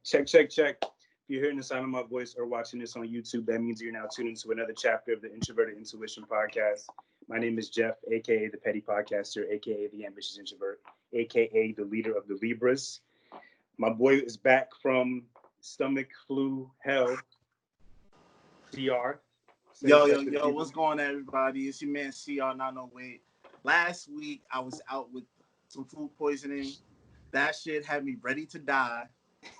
Check, check, check. If you're hearing the sound of my voice or watching this on YouTube, that means you're now tuned into another chapter of the Introverted Intuition podcast. My name is Jeff, aka the Petty Podcaster, aka the Ambitious Introvert, aka the leader of the Libras. My boy is back from stomach flu hell. CR. Yo, what's going on, everybody? It's your man CR, not no wait. Last week, I was out with some food poisoning. That shit had me ready to die.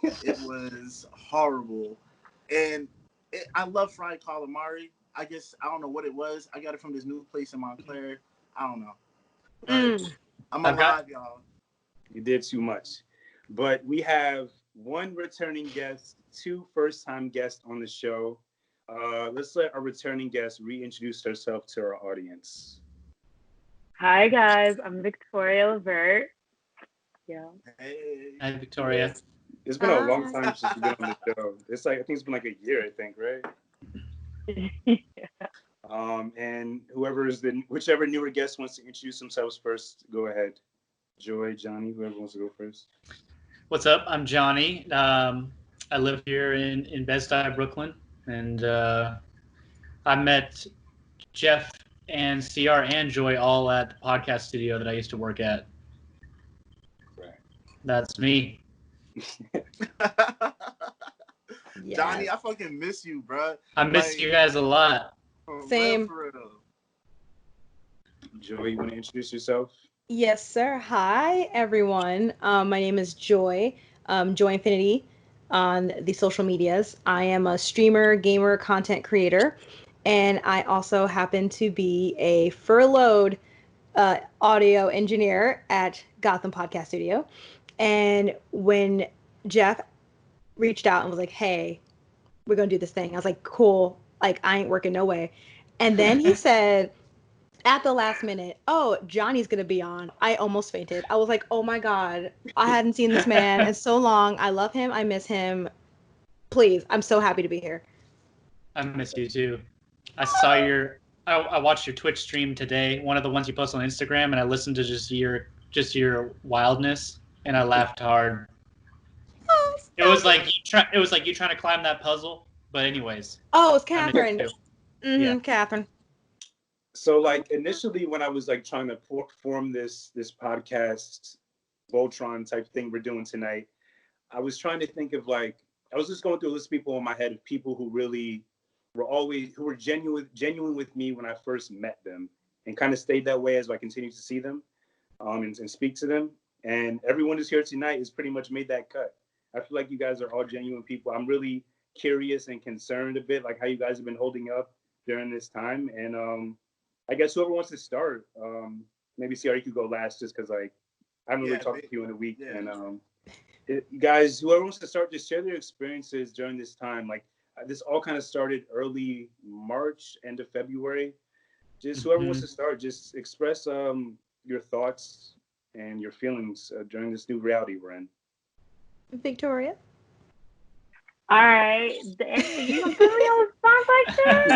It was horrible. And I love fried calamari. I don't know what it was. I got it from this new place in Montclair. I don't know. I'm alive, y'all. You did too much. But we have one returning guest, two first-time guests on the show. Let's let our returning guest reintroduce herself to our audience. Hi, guys. I'm Victoria Levert. Yeah. Hey. Hi, Victoria. It's been a long time since you've been on the show. I think it's been like a year, I think, right? Yeah. And whichever newer guest wants to introduce themselves first, go ahead. Joy, Johnny, whoever wants to go first. What's up? I'm Johnny. I live here in Bed-Stuy, Brooklyn, and I met Jeff and CR and Joy all at the podcast studio that I used to work at. Right. That's me. Yes. Johnny, I fucking miss you, bro. I miss you guys a lot. Same. For real. Joy, you want to introduce yourself? Yes, sir. Hi, everyone. My name is Joy, Joy Infinity on the social medias. I am a streamer, gamer, content creator, and I also happen to be a furloughed audio engineer at Gotham Podcast Studio. And when Jeff reached out and was like, hey, we're going to do this thing, I was like, cool. Like, I ain't working no way. And then he said at the last minute, oh, Johnny's going to be on. I almost fainted. I was like, oh my God, I hadn't seen this man in so long. I love him. I miss him. Please, I'm so happy to be here. I miss you too. I watched your Twitch stream today, one of the ones you posted on Instagram, and I listened to just your wildness, and I laughed hard. Oh, it was like you trying to climb that puzzle. But anyways. Oh, it's Catherine. Yeah. Catherine. So, like, initially when I was like trying to form this podcast Voltron type thing we're doing tonight, I was trying to think of I was just going through a list of people in my head of people who really were genuine with me when I first met them, and kind of stayed that way as I continued to see them and speak to them. And everyone who's here tonight has pretty much made that cut. I feel like you guys are all genuine people. I'm really curious and concerned a bit, like how you guys have been holding up during this time. And I guess whoever wants to start, maybe CR, you could go last, just because I haven't really talked to you in a week. Yeah. And guys, whoever wants to start, just share their experiences during this time. Like, this all kind of started early March, end of February. Just whoever wants to start, just express your thoughts and your feelings during this new reality we're in. Victoria? All right. You gonna put me on the spot like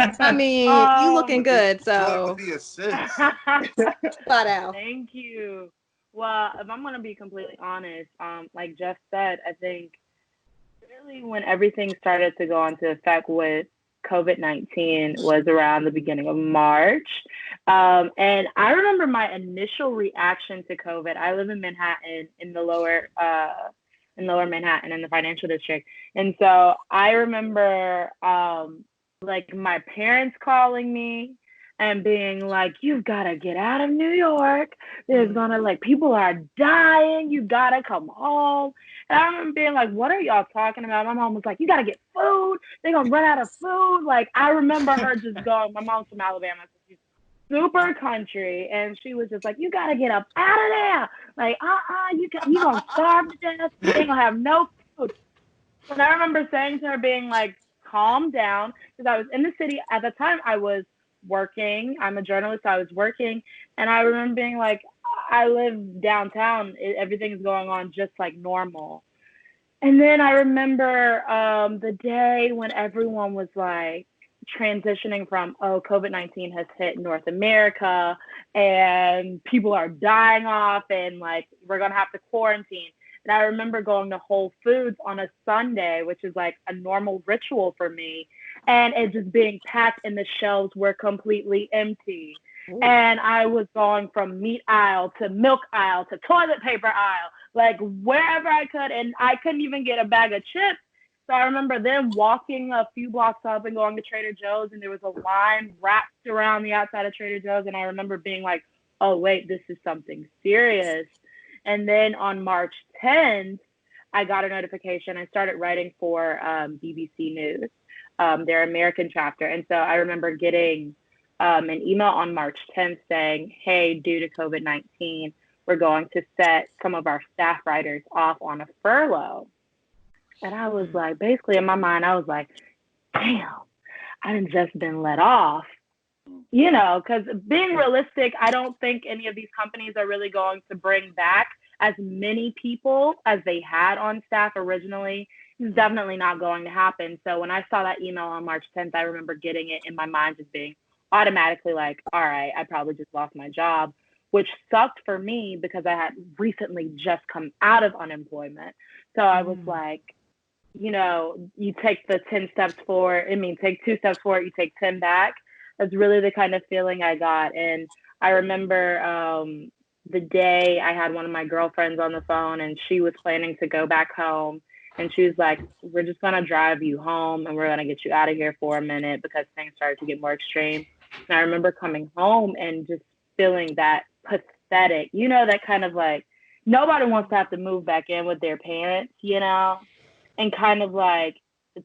this? I mean, you looking good, so. The assist. Flat out. Thank you. Well, if I'm gonna be completely honest, like Jeff said, I think really when everything started to go into effect with COVID-19 was around the beginning of March. And I remember my initial reaction to COVID. I live in Manhattan, in lower Manhattan in the financial district. And so I remember like my parents calling me and being like, you've got to get out of New York. There's people are dying. You got to come home. And I remember being like, what are y'all talking about? My mom was like, you got to get food. They're going to run out of food. Like, I remember her just going, my mom's from Alabama, so she's super country. And she was just like, you got to get up out of there. Like, you going to starve to death. They going to have no food. And I remember saying to her, being like, calm down. Because I was in the city. At the time, I was working. I'm a journalist. So I was working. And I remember being like, I live downtown. Everything's going on just like normal. And then I remember the day when everyone was like transitioning from, oh, COVID-19 has hit North America and people are dying off and like we're going to have to quarantine. And I remember going to Whole Foods on a Sunday, which is like a normal ritual for me, and it just being packed and the shelves were completely empty. Ooh. And I was going from meat aisle to milk aisle to toilet paper aisle, like wherever I could, and I couldn't even get a bag of chips. So I remember then walking a few blocks up and going to Trader Joe's, and there was a line wrapped around the outside of Trader Joe's, and I remember being like, oh, wait, this is something serious. And then on March 10th, I got a notification. I started writing for BBC News, their American chapter. And so I remember getting an email on March 10th saying, hey, due to COVID-19, we're going to set some of our staff writers off on a furlough. And I was like, basically in my mind, I was like, damn, I done just been let off. You know, because being realistic, I don't think any of these companies are really going to bring back as many people as they had on staff originally. It's definitely not going to happen. So when I saw that email on March 10th, I remember getting it in my mind just being automatically like, all right, I probably just lost my job, which sucked for me because I had recently just come out of unemployment. So I was like, you know, you take the 10 steps forward. Take 2 steps forward, you take 10 back. That's really the kind of feeling I got. And I remember the day I had one of my girlfriends on the phone, and she was planning to go back home. And she was like, we're just going to drive you home, and we're going to get you out of here for a minute because things started to get more extreme. And I remember coming home and just feeling that pathetic, you know, that kind of like, nobody wants to have to move back in with their parents, you know, and kind of like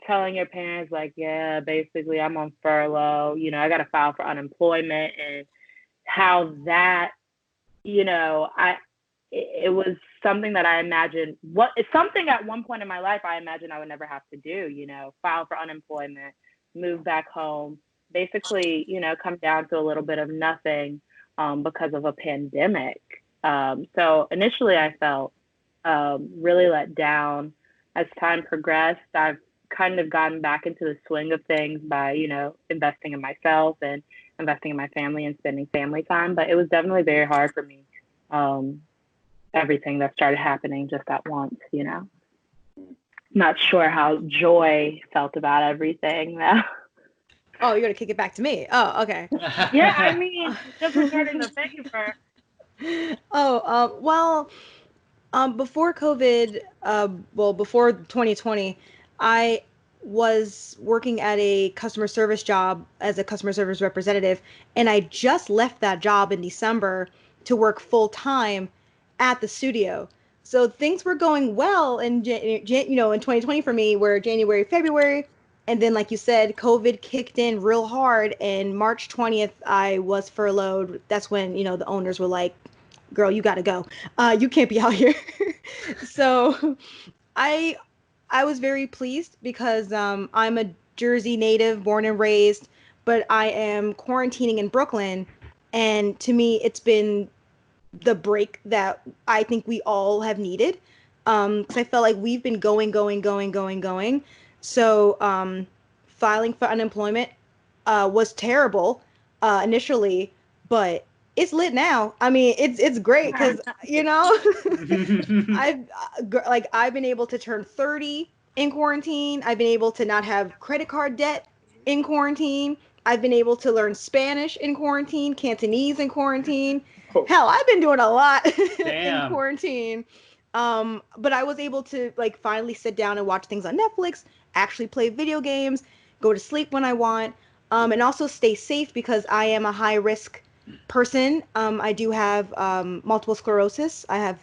telling your parents like, yeah, basically I'm on furlough, you know, I got to file for unemployment, and how that, you know, it was something that I imagined, it's something at one point in my life I imagined I would never have to do, you know, file for unemployment, move back home, basically, you know, come down to a little bit of nothing because of a pandemic. So initially I felt really let down. As time progressed, I've kind of gotten back into the swing of things by, you know, investing in myself and investing in my family and spending family time. But it was definitely very hard for me. Everything that started happening just at once, you know. Not sure how Joy felt about everything though. Oh, you're gonna kick it back to me. Oh, okay. Yeah, I mean, just regarding the favor. Before COVID, before 2020, I was working at a customer service job as a customer service representative, and I just left that job in December to work full time at the studio. So things were going well in 2020 for me, where January, February, and then like you said, COVID kicked in real hard, and March 20th I was furloughed. That's when, you know, the owners were like, girl, you got to go. You can't be out here. So I was very pleased because I'm a Jersey native, born and raised, but I am quarantining in Brooklyn. And to me, it's been the break that I think we all have needed. Because I felt like we've been going. So filing for unemployment was terrible initially, but it's lit now. I mean, it's great because, you know, I've been able to turn 30 in quarantine. I've been able to not have credit card debt in quarantine. I've been able to learn Spanish in quarantine, Cantonese in quarantine. Oh. Hell, I've been doing a lot in quarantine. But I was able to like finally sit down and watch things on Netflix, actually play video games, go to sleep when I want, and also stay safe because I am a high risk person. I do have multiple sclerosis. I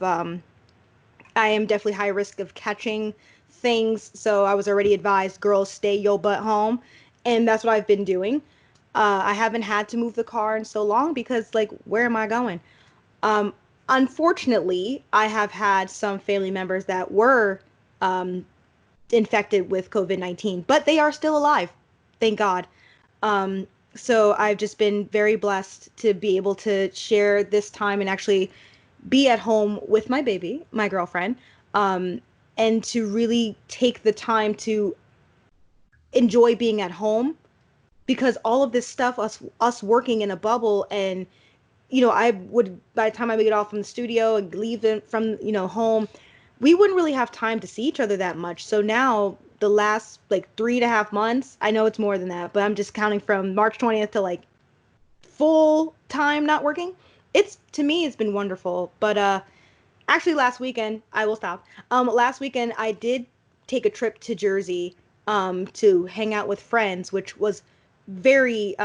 am definitely high risk of catching things. So I was already advised, girls, stay your butt home. And that's what I've been doing. I haven't had to move the car in so long because, like, where am I going? Unfortunately, I have had some family members that were infected with COVID-19, but they are still alive. Thank God. So I've just been very blessed to be able to share this time and actually be at home with my baby, my girlfriend, and to really take the time to enjoy being at home, because all of this stuff, us working in a bubble, and I would, by the time I would get off from the studio and leave from home, we wouldn't really have time to see each other that much. So now the last like 3.5 months, I know it's more than that, but I'm just counting from March 20th to like full time not working. It's to me it's been wonderful. But actually last weekend, I will stop. Last weekend I did take a trip to Jersey to hang out with friends, which was very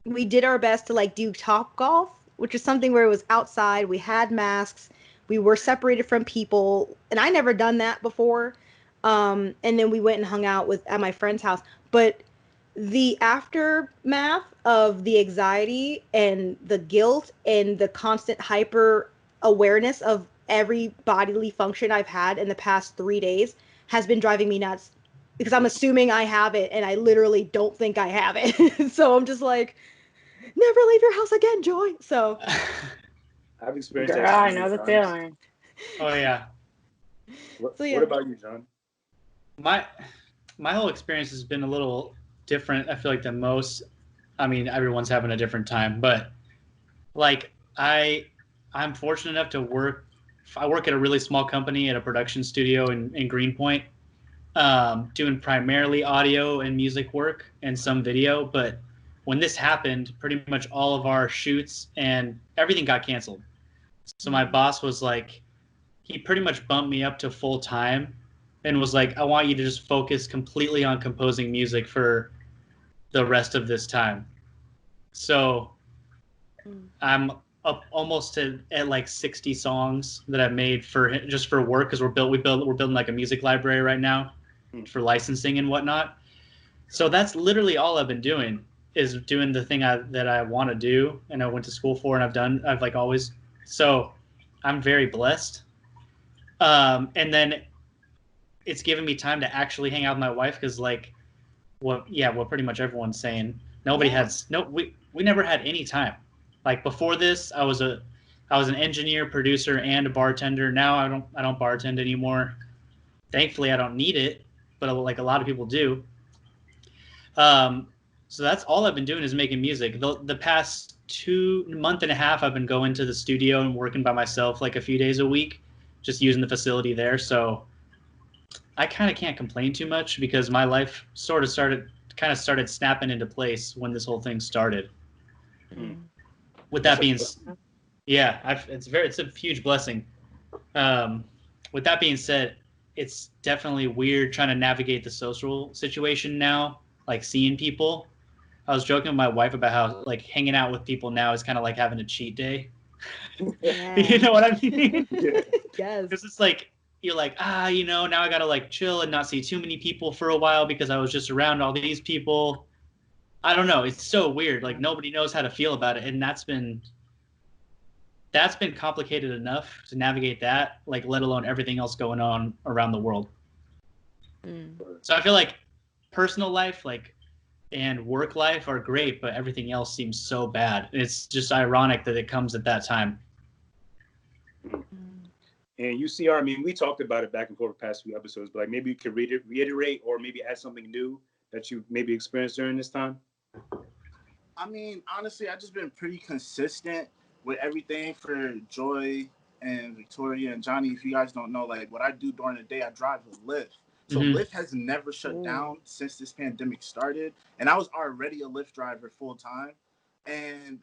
we did our best to like do Top Golf, which is something where it was outside, we had masks, we were separated from people, and I never done that before. And then we went and hung out with at my friend's house. But the aftermath of the anxiety and the guilt and the constant hyper awareness of every bodily function I've had in the past 3 days has been driving me nuts because I'm assuming I have it and I literally don't think I have it. So I'm just like, never leave your house again, Joy. So I've experienced Girl, that I so know many the times. feeling. Oh yeah. So, yeah. What about you, John? My whole experience has been a little different, I feel like, than most. I mean, everyone's having a different time, but like I'm fortunate enough to work. I work at a really small company at a production studio in Greenpoint, doing primarily audio and music work and some video. But when this happened, pretty much all of our shoots and everything got canceled. So my boss was like, he pretty much bumped me up to full time and was like, I want you to just focus completely on composing music for the rest of this time. So I'm up almost at like 60 songs that I've made for just for work because we're building like a music library right now for licensing and whatnot. So that's literally all I've been doing is doing the thing that I want to do and I went to school for and I've like always. So I'm very blessed. And then it's given me time to actually hang out with my wife because like what pretty much everyone's saying. We never had any time. Like before this, I was an engineer, producer, and a bartender. Now I don't bartend anymore. Thankfully, I don't need it, but like a lot of people do. So that's all I've been doing is making music. The past 2.5 months, I've been going to the studio and working by myself like a few days a week, just using the facility there. So I kind of can't complain too much because my life started snapping into place when this whole thing started. With that being, yeah, it's a huge blessing. With that being said, it's definitely weird trying to navigate the social situation now, like seeing people. I was joking with my wife about how like hanging out with people now is kind of like having a cheat day. Yeah. You know what I mean? Yes. Because it's like you're like, now I gotta like chill and not see too many people for a while because I was just around all these people. I don't know. It's so weird. Like nobody knows how to feel about it, and that's been complicated enough to navigate that, like let alone everything else going on around the world. So I feel like personal life, like and work life are great, but everything else seems so bad. It's just ironic that it comes at that time. And UCR, I mean, we talked about it back and forth the past few episodes, but like maybe you could reiterate or maybe add something new that you maybe experienced during this time. I mean, honestly, I've just been pretty consistent with everything for Joy and Victoria and Johnny. If you guys don't know, like what I do during the day, I drive a Lyft. So Lyft has never shut down since this pandemic started. And I was already a Lyft driver full time. And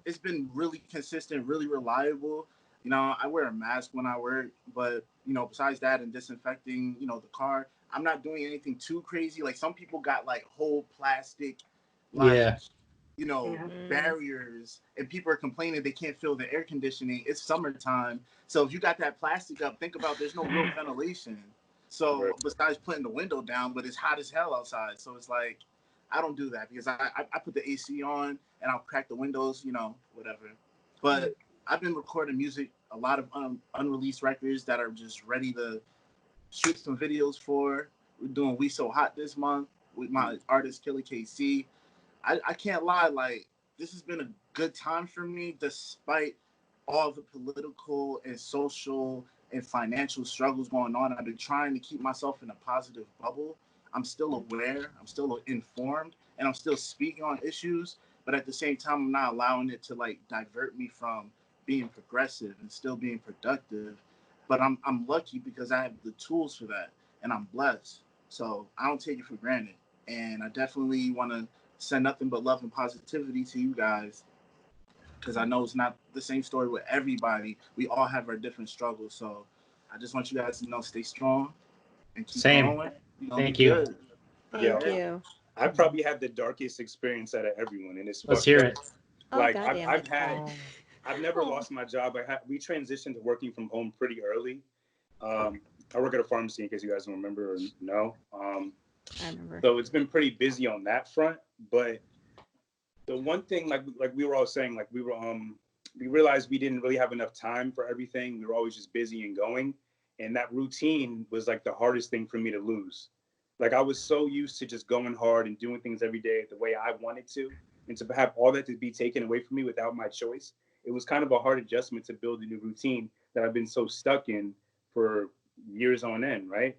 it's been really consistent, really reliable. You know, I wear a mask when I work, but, besides that and disinfecting, the car, I'm not doing anything too crazy. Like some people got like whole plastic, barriers, and people are complaining they can't feel the air conditioning. It's summertime. So if you got that plastic up, think about there's no real ventilation. So besides putting the window down, but it's hot as hell outside. So it's like, I don't do that because I put the AC on and I'll crack the windows, whatever. But I've been recording music, a lot of unreleased records that are just ready to shoot some videos for. We're doing We So Hot this month with my artist Killer KC. I can't lie, like this has been a good time for me despite all the political and social and financial struggles going on. I've been trying to keep myself in a positive bubble. I'm still aware, I'm still informed, and I'm still speaking on issues, but at the same time, I'm not allowing it to like divert me from being progressive and still being productive. but I'm lucky because I have the tools for that, and I'm blessed. So I don't take it for granted, and I definitely want to send nothing but love and positivity to you guys, because I know it's not the same story with everybody. We all have our different struggles. So I just want you guys to know, stay strong and keep Same. going. You're gonna Thank be you. good. Yeah. Thank you. I probably had the darkest experience out of everyone, and it's Let's fucked hear up. it. Oh, Like goddamn I've it. had, Oh. I've never Oh. lost my job. We transitioned to working from home pretty early. I work at a pharmacy, in case you guys don't remember or know. I remember. So it's been pretty busy on that front. But the one thing, like we were all saying, like we realized we didn't really have enough time for everything. We were always just busy and going, and that routine was like the hardest thing for me to lose. Like I was so used to just going hard and doing things every day the way I wanted to, and to have all that to be taken away from me without my choice, it was kind of a hard adjustment to build a new routine that I've been so stuck in for years on end, right?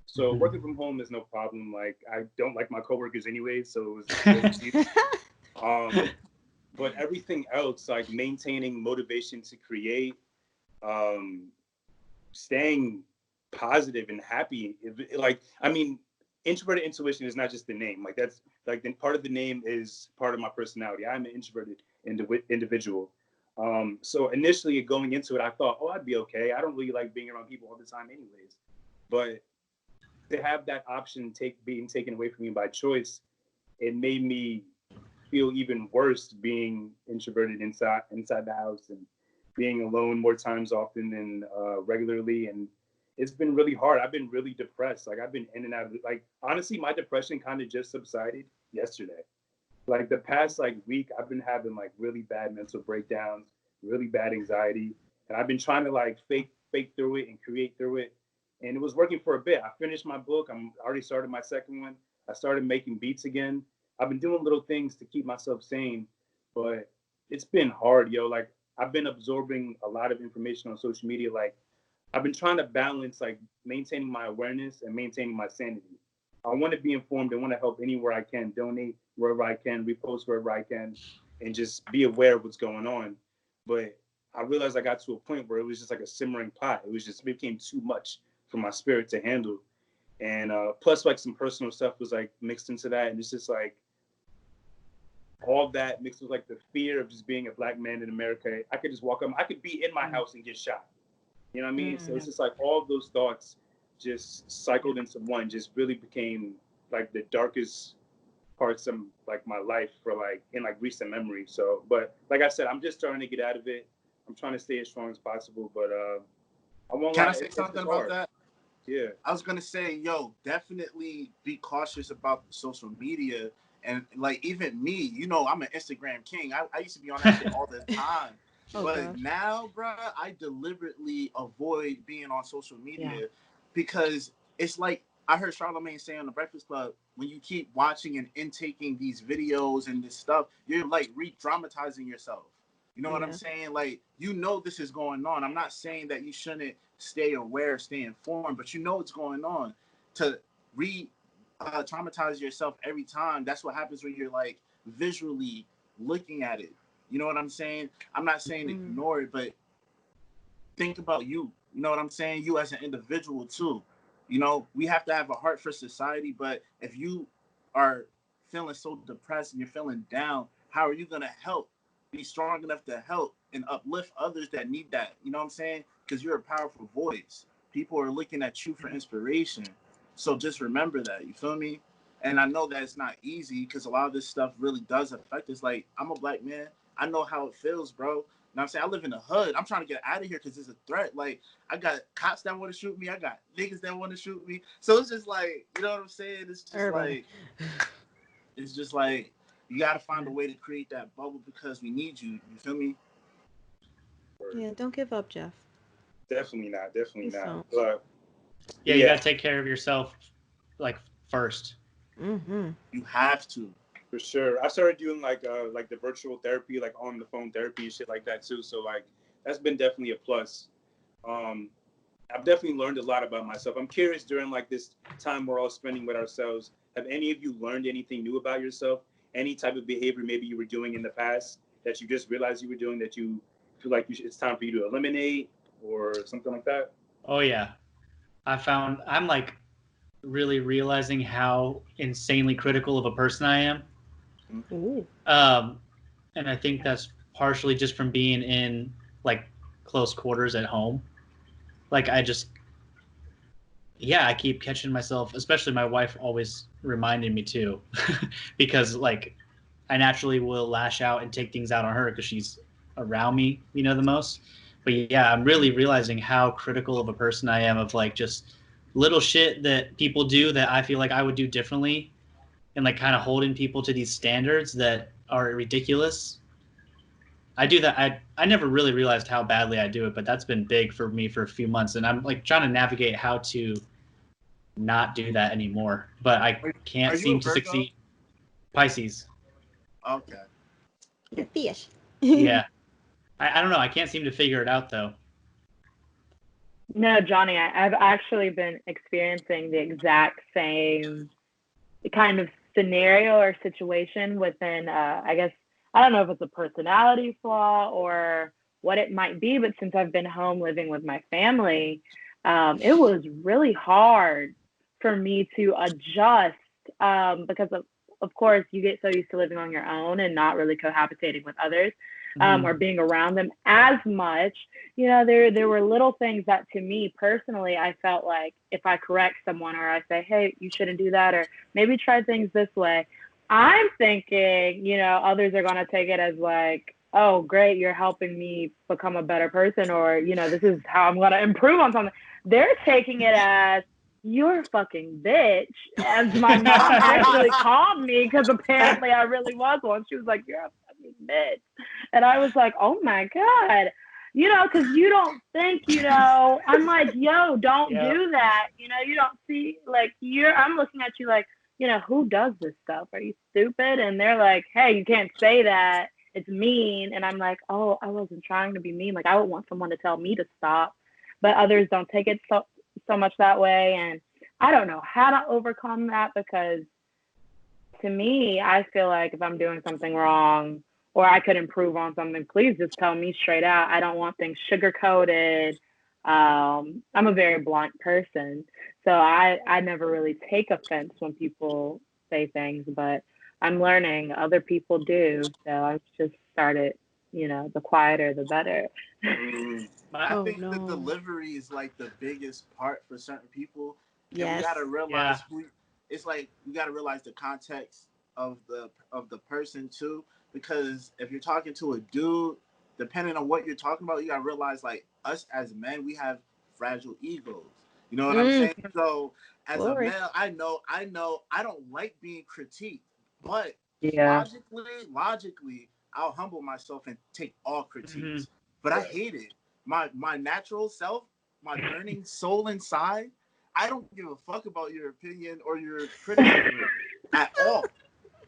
So working from home is no problem. Like I don't like my coworkers anyways, so it was no excuse. But everything else, like maintaining motivation to create, um, staying positive and happy. Like, I mean, introverted intuition is not just the name. Like that's like part of the name is part of my personality. I'm an introverted individual. So initially going into it, I thought, oh, I'd be okay. I don't really like being around people all the time, anyways. But to have that option being taken away from me by choice, it made me feel even worse being introverted inside the house and being alone more times often than regularly. And it's been really hard. I've been really depressed. Like I've been in and out of it. Like honestly, my depression kind of just subsided yesterday. Like the past like week, I've been having like really bad mental breakdowns, really bad anxiety, and I've been trying to like fake through it and create through it. And it was working for a bit. I finished my book. I already started my second one. I started making beats again. I've been doing little things to keep myself sane, but it's been hard, yo. Like I've been absorbing a lot of information on social media. Like I've been trying to balance like maintaining my awareness and maintaining my sanity. I want to be informed. I want to help anywhere I can, donate wherever I can, repost wherever I can, and just be aware of what's going on. But I realized I got to a point where it was just like a simmering pot. It became too much for my spirit to handle. And plus, like some personal stuff was like mixed into that, and it's just like all that mixed with like the fear of just being a black man in America. I could just walk up, I could be in my house and get shot. You know what I mean? So it's just like all those thoughts just cycled into one, just really became like the darkest parts of like my life for like in like recent memory. So, but like I said, I'm just starting to get out of it. I'm trying to stay as strong as possible, but I won't Can lie. I say something about that? Yeah. I was gonna say, yo, definitely be cautious about social media. And like even me, you know, I'm an Instagram king. I used to be on that shit all the time. Oh, But gosh. now, bro, I deliberately avoid being on social media because it's like I heard Charlamagne say on the Breakfast Club, when you keep watching and intaking these videos and this stuff, you're like re-dramatizing yourself. You know what I'm saying? Like, you know this is going on. I'm not saying that you shouldn't stay aware, stay informed, but you know what's going on. To traumatize yourself every time, that's what happens when you're like visually looking at it. You know what I'm saying? I'm not saying ignore it, but think about you. You know what I'm saying? You as an individual too. You know, we have to have a heart for society, but if you are feeling so depressed and you're feeling down, how are you going to help? Be strong enough to help and uplift others that need that. You know what I'm saying? Because you're a powerful voice. People are looking at you for inspiration. So just remember that. You feel me? And I know that it's not easy because a lot of this stuff really does affect us. Like, I'm a black man. I know how it feels, bro. You know what I'm saying? I live in the hood. I'm trying to get out of here because it's a threat. Like, I got cops that want to shoot me. I got niggas that want to shoot me. So it's just like, you know what I'm saying? It's just like, you got to find a way to create that bubble because we need you. You feel me? Yeah, don't give up, Jeff. Definitely not. Definitely Please not. don't. But Yeah, you got to take care of yourself, like, first. You have to. For sure. I started doing like the virtual therapy, like on the phone therapy and shit like that too. So like that's been definitely a plus. I've definitely learned a lot about myself. I'm curious, during like this time we're all spending with ourselves, have any of you learned anything new about yourself? Any type of behavior maybe you were doing in the past that you just realized you were doing that you feel like it's time for you to eliminate or something like that? Oh yeah. I'm like really realizing how insanely critical of a person I am. Ooh. And I think that's partially just from being in like close quarters at home. Like I keep catching myself, especially my wife always reminding me too, because like I naturally will lash out and take things out on her because she's around me, the most. But yeah, I'm really realizing how critical of a person I am of like just little shit that people do that I feel like I would do differently, and like kind of holding people to these standards that are ridiculous. I do that. I never really realized how badly I do it, but that's been big for me for a few months, and I'm like trying to navigate how to not do that anymore. But I can't Are you seem a to Virgo? succeed. Pisces. Okay. You're fish. Yeah. I don't know. I can't seem to figure it out though. No, Johnny, I've actually been experiencing the exact same kind of scenario or situation within, I guess, I don't know if it's a personality flaw or what it might be, but since I've been home living with my family, it was really hard for me to adjust because of course, you get so used to living on your own and not really cohabitating with others or being around them as much. There were little things that to me personally, I felt like if I correct someone or I say, hey, you shouldn't do that, or maybe try things this way, I'm thinking, others are going to take it as like, oh, great, you're helping me become a better person, or, this is how I'm going to improve on something. They're taking it as, you're a fucking bitch, as my mom actually called me, because apparently I really was one. She was like, you're a fucking bitch. And I was like, oh my God. Because you don't think, I'm like, yo, don't do that. You don't see, like, I'm looking at you like, who does this stuff? Are you stupid? And they're like, hey, you can't say that. It's mean. And I'm like, oh, I wasn't trying to be mean. Like, I would want someone to tell me to stop. But others don't take it so much that way. And I don't know how to overcome that, because to me, I feel like if I'm doing something wrong or I could improve on something, please just tell me straight out. I don't want things sugar coated. I'm a very blunt person, so I never really take offense when people say things, but I'm learning other people do. So I've just started, the quieter, the better. I Oh, think the no. delivery is like the biggest part for certain people. And we Yes. gotta realize it's like we gotta realize the context of the person too. Because if you're talking to a dude, depending on what you're talking about, you gotta realize like us as men, we have fragile egos. You know what I'm saying? So as a Glory. male, I know I don't like being critiqued, but Yeah. logically, I'll humble myself and take all critiques. But I hate it. My natural self, my burning soul inside, I don't give a fuck about your opinion or your criticism at all,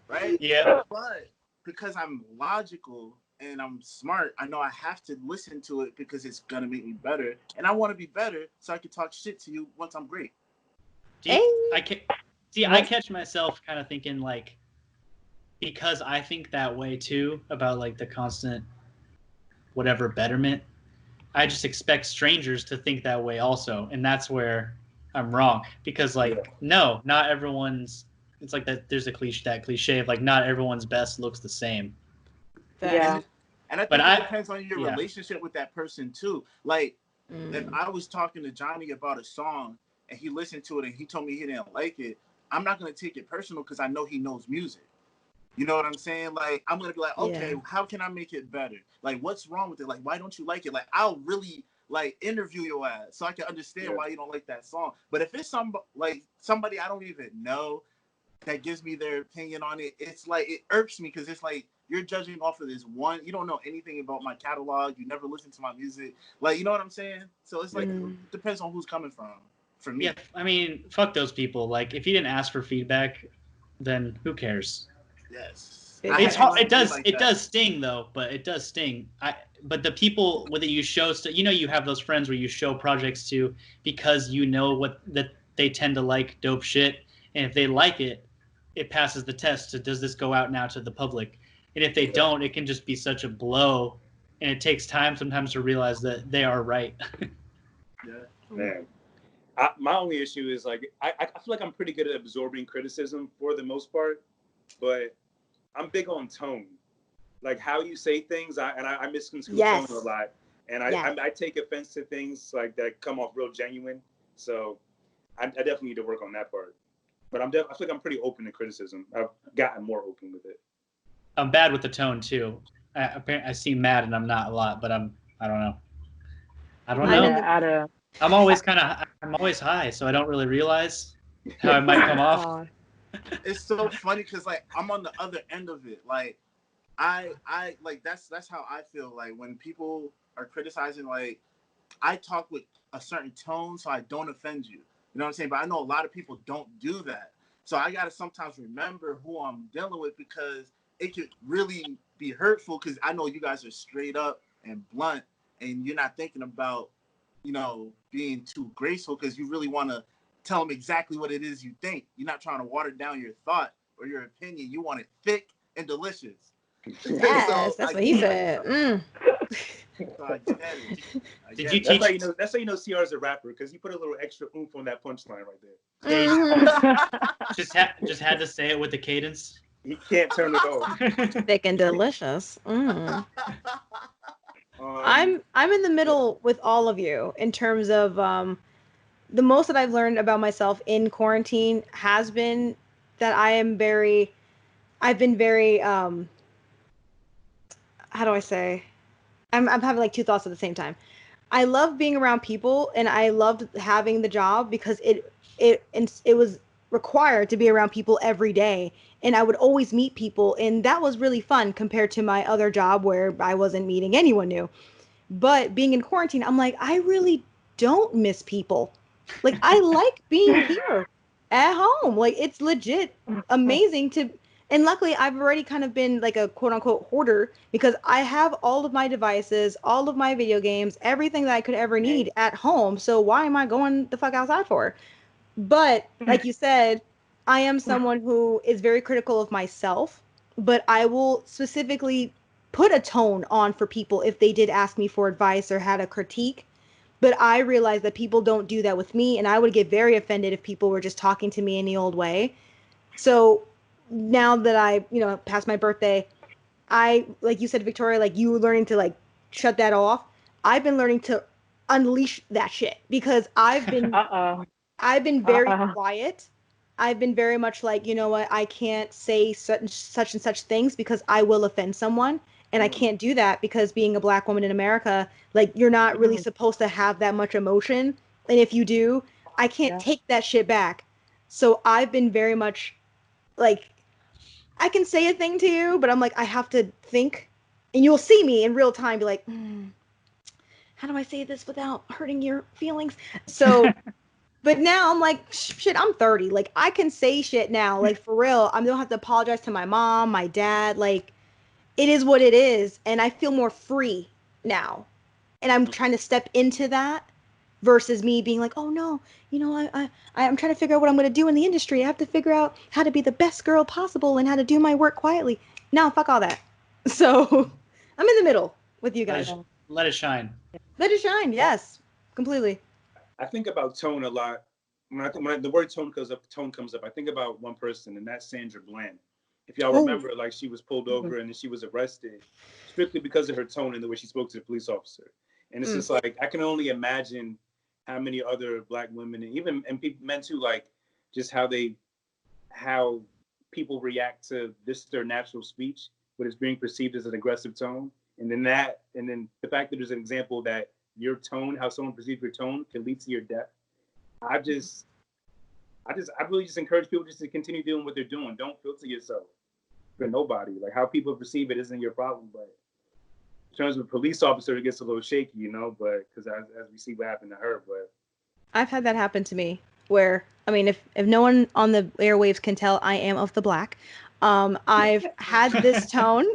right? Yeah. But because I'm logical and I'm smart, I know I have to listen to it because it's gonna make me better, and I want to be better so I can talk shit to you once I'm great. I catch myself kind of thinking like, because I think that way too about like the constant whatever betterment, I just expect strangers to think that way also, and that's where I'm wrong, because like no, not everyone's. It's like there's that cliche of like not everyone's best looks the same. Yeah. And I think it depends on your relationship with that person too. Like if I was talking to Johnny about a song and he listened to it and he told me he didn't like it, I'm not gonna take it personal because I know he knows music. You know what I'm saying? Like, I'm going to be like, okay, how can I make it better? Like, what's wrong with it? Like, why don't you like it? Like, I'll really, like, interview your ass so I can understand why you don't like that song. But if it's somebody I don't even know that gives me their opinion on it, it's like, it irks me because it's like, you're judging off of this one. You don't know anything about my catalog. You never listen to my music. Like, you know what I'm saying? So it's like, it depends on who's coming from. For me. Yeah, I mean, fuck those people. Like, if you didn't ask for feedback, then who cares? Yes. It's hard. It does sting though, but it does sting. But the people that you show, you have those friends where you show projects to because you know that they tend to like dope shit, and if they like it, it passes the test. So does this go out now to the public? And if they don't, it can just be such a blow, and it takes time sometimes to realize that they are right. Man, my only issue is like I feel like I'm pretty good at absorbing criticism for the most part, but I'm big on tone, like how you say things. I misconstrue tone a lot, and I take offense to things like that come off real genuine. So I definitely need to work on that part. But I feel like I'm pretty open to criticism. I've gotten more open with it. I'm bad with the tone too. I seem mad and I'm not a lot, but I don't know. I don't know. I'm always high, so I don't really realize how I might come off. It's so funny because like I'm on the other end of it. Like I like that's how I feel. Like when people are criticizing, like I talk with a certain tone so I don't offend you. You know what I'm saying? But I know a lot of people don't do that. So I gotta sometimes remember who I'm dealing with because it could really be hurtful because I know you guys are straight up and blunt and you're not thinking about, you know, being too graceful because you really want to tell them exactly what it is you think. You're not trying to water down your thought or your opinion. You want it thick and delicious. Yes, so that's what he said. So I get it. Did you teach? That's how you know CR is a rapper because he put a little extra oomph on that punchline right there. Just had to say it with the cadence. He can't turn it off. Thick and delicious. I'm in the middle with all of you in terms of the most that I've learned about myself in quarantine has been that I've been very how do I say? I'm having like two thoughts at the same time. I love being around people and I loved having the job because it was required to be around people every day and I would always meet people and that was really fun compared to my other job where I wasn't meeting anyone new. But being in quarantine, I'm like, I really don't miss people. Like I like being here at home. Like it's legit amazing to. And luckily, I've already kind of been like a quote unquote hoarder because I have all of my devices, all of my video games, everything that I could ever need at home. So why am I going the fuck outside for? But like you said, I am someone who is very critical of myself, but I will specifically put a tone on for people if they did ask me for advice or had a critique. But I realize that people don't do that with me, and I would get very offended if people were just talking to me in the old way. So now that I, past my birthday, like you said, Victoria, like you were learning to like shut that off. I've been learning to unleash that shit because I've been very quiet. I've been very much like, you know what, I can't say such and such things because I will offend someone. And I can't do that because being a Black woman in America, like you're not really supposed to have that much emotion. And if you do, I can't take that shit back. So I've been very much like, I can say a thing to you, but I'm like, I have to think. And you'll see me in real time be like, how do I say this without hurting your feelings? So, but now I'm like, shit, I'm 30. Like, I can say shit now. Like, for real, I don't have to apologize to my mom, my dad. Like, it is what it is. And I feel more free now. And I'm trying to step into that versus me being like, oh no, I'm trying to figure out what I'm going to do in the industry. I have to figure out how to be the best girl possible and how to do my work quietly. No, fuck all that. So I'm in the middle with you guys. Let it shine. Let it shine. Yes, completely. I think about tone a lot. When the word tone comes up, I think about one person, and that's Sandra Bland. If y'all remember, like she was pulled over and then she was arrested strictly because of her tone and the way she spoke to the police officer. And it's just like, I can only imagine how many other Black women and men too, like just how people react to their natural speech, but it's being perceived as an aggressive tone. And then the fact that there's an example that your tone, how someone perceives your tone can lead to your death. I really just encourage people just to continue doing what they're doing. Don't filter yourself for nobody. Like how people perceive it isn't your problem, but in terms of a police officer, it gets a little shaky, but because as we see what happened to her, but I've had that happen to me where, I mean, if no one on the airwaves can tell, I am of the Black. I've had this tone.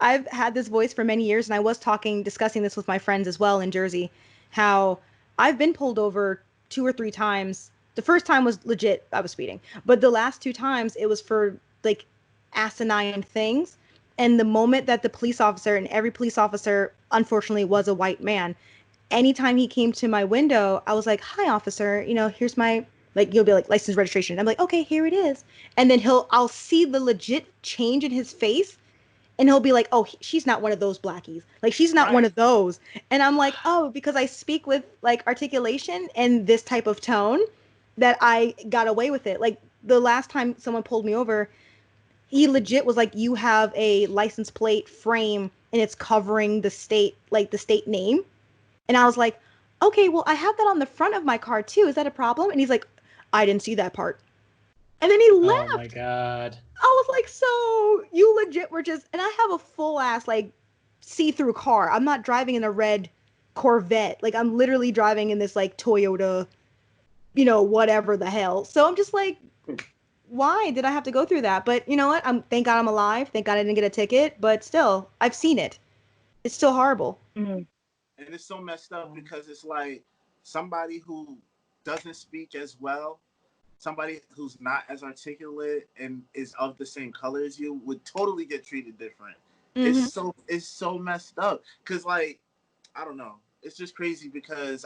I've had this voice for many years, and I was discussing this with my friends as well in Jersey, how I've been pulled over 2 or 3 times. The first time was legit, I was speeding, but the last 2 times it was for like asinine things. And the moment that the police officer, and every police officer unfortunately was a white man, anytime he came to my window, I was like, "Hi, officer. Here's my like." You'll be like license registration. I'm like, "Okay, here it is." And then I'll see the legit change in his face, and he'll be like, "Oh, she's not one of those blackies. Like, she's not one of those." And I'm like, "Oh, because I speak with like articulation and this type of tone, that I got away with it." Like the last time someone pulled me over, he legit was like, "You have a license plate frame and it's covering the state, like the state name." And I was like, "Okay, well, I have that on the front of my car too. Is that a problem?" And he's like, "I didn't see that part." And then he left. Oh my God. I was like, "So you legit were just," and I have a full ass like see-through car. I'm not driving in a red Corvette. Like I'm literally driving in this like Toyota, whatever the hell. So I'm just like, why did I have to go through that? But you know what? Thank God I'm alive. Thank God I didn't get a ticket. But still, I've seen it. It's still horrible. Mm-hmm. And it's so messed up because it's like somebody who doesn't speak as well, somebody who's not as articulate and is of the same color as you would totally get treated different. Mm-hmm. It's so messed up because like I don't know, it's just crazy because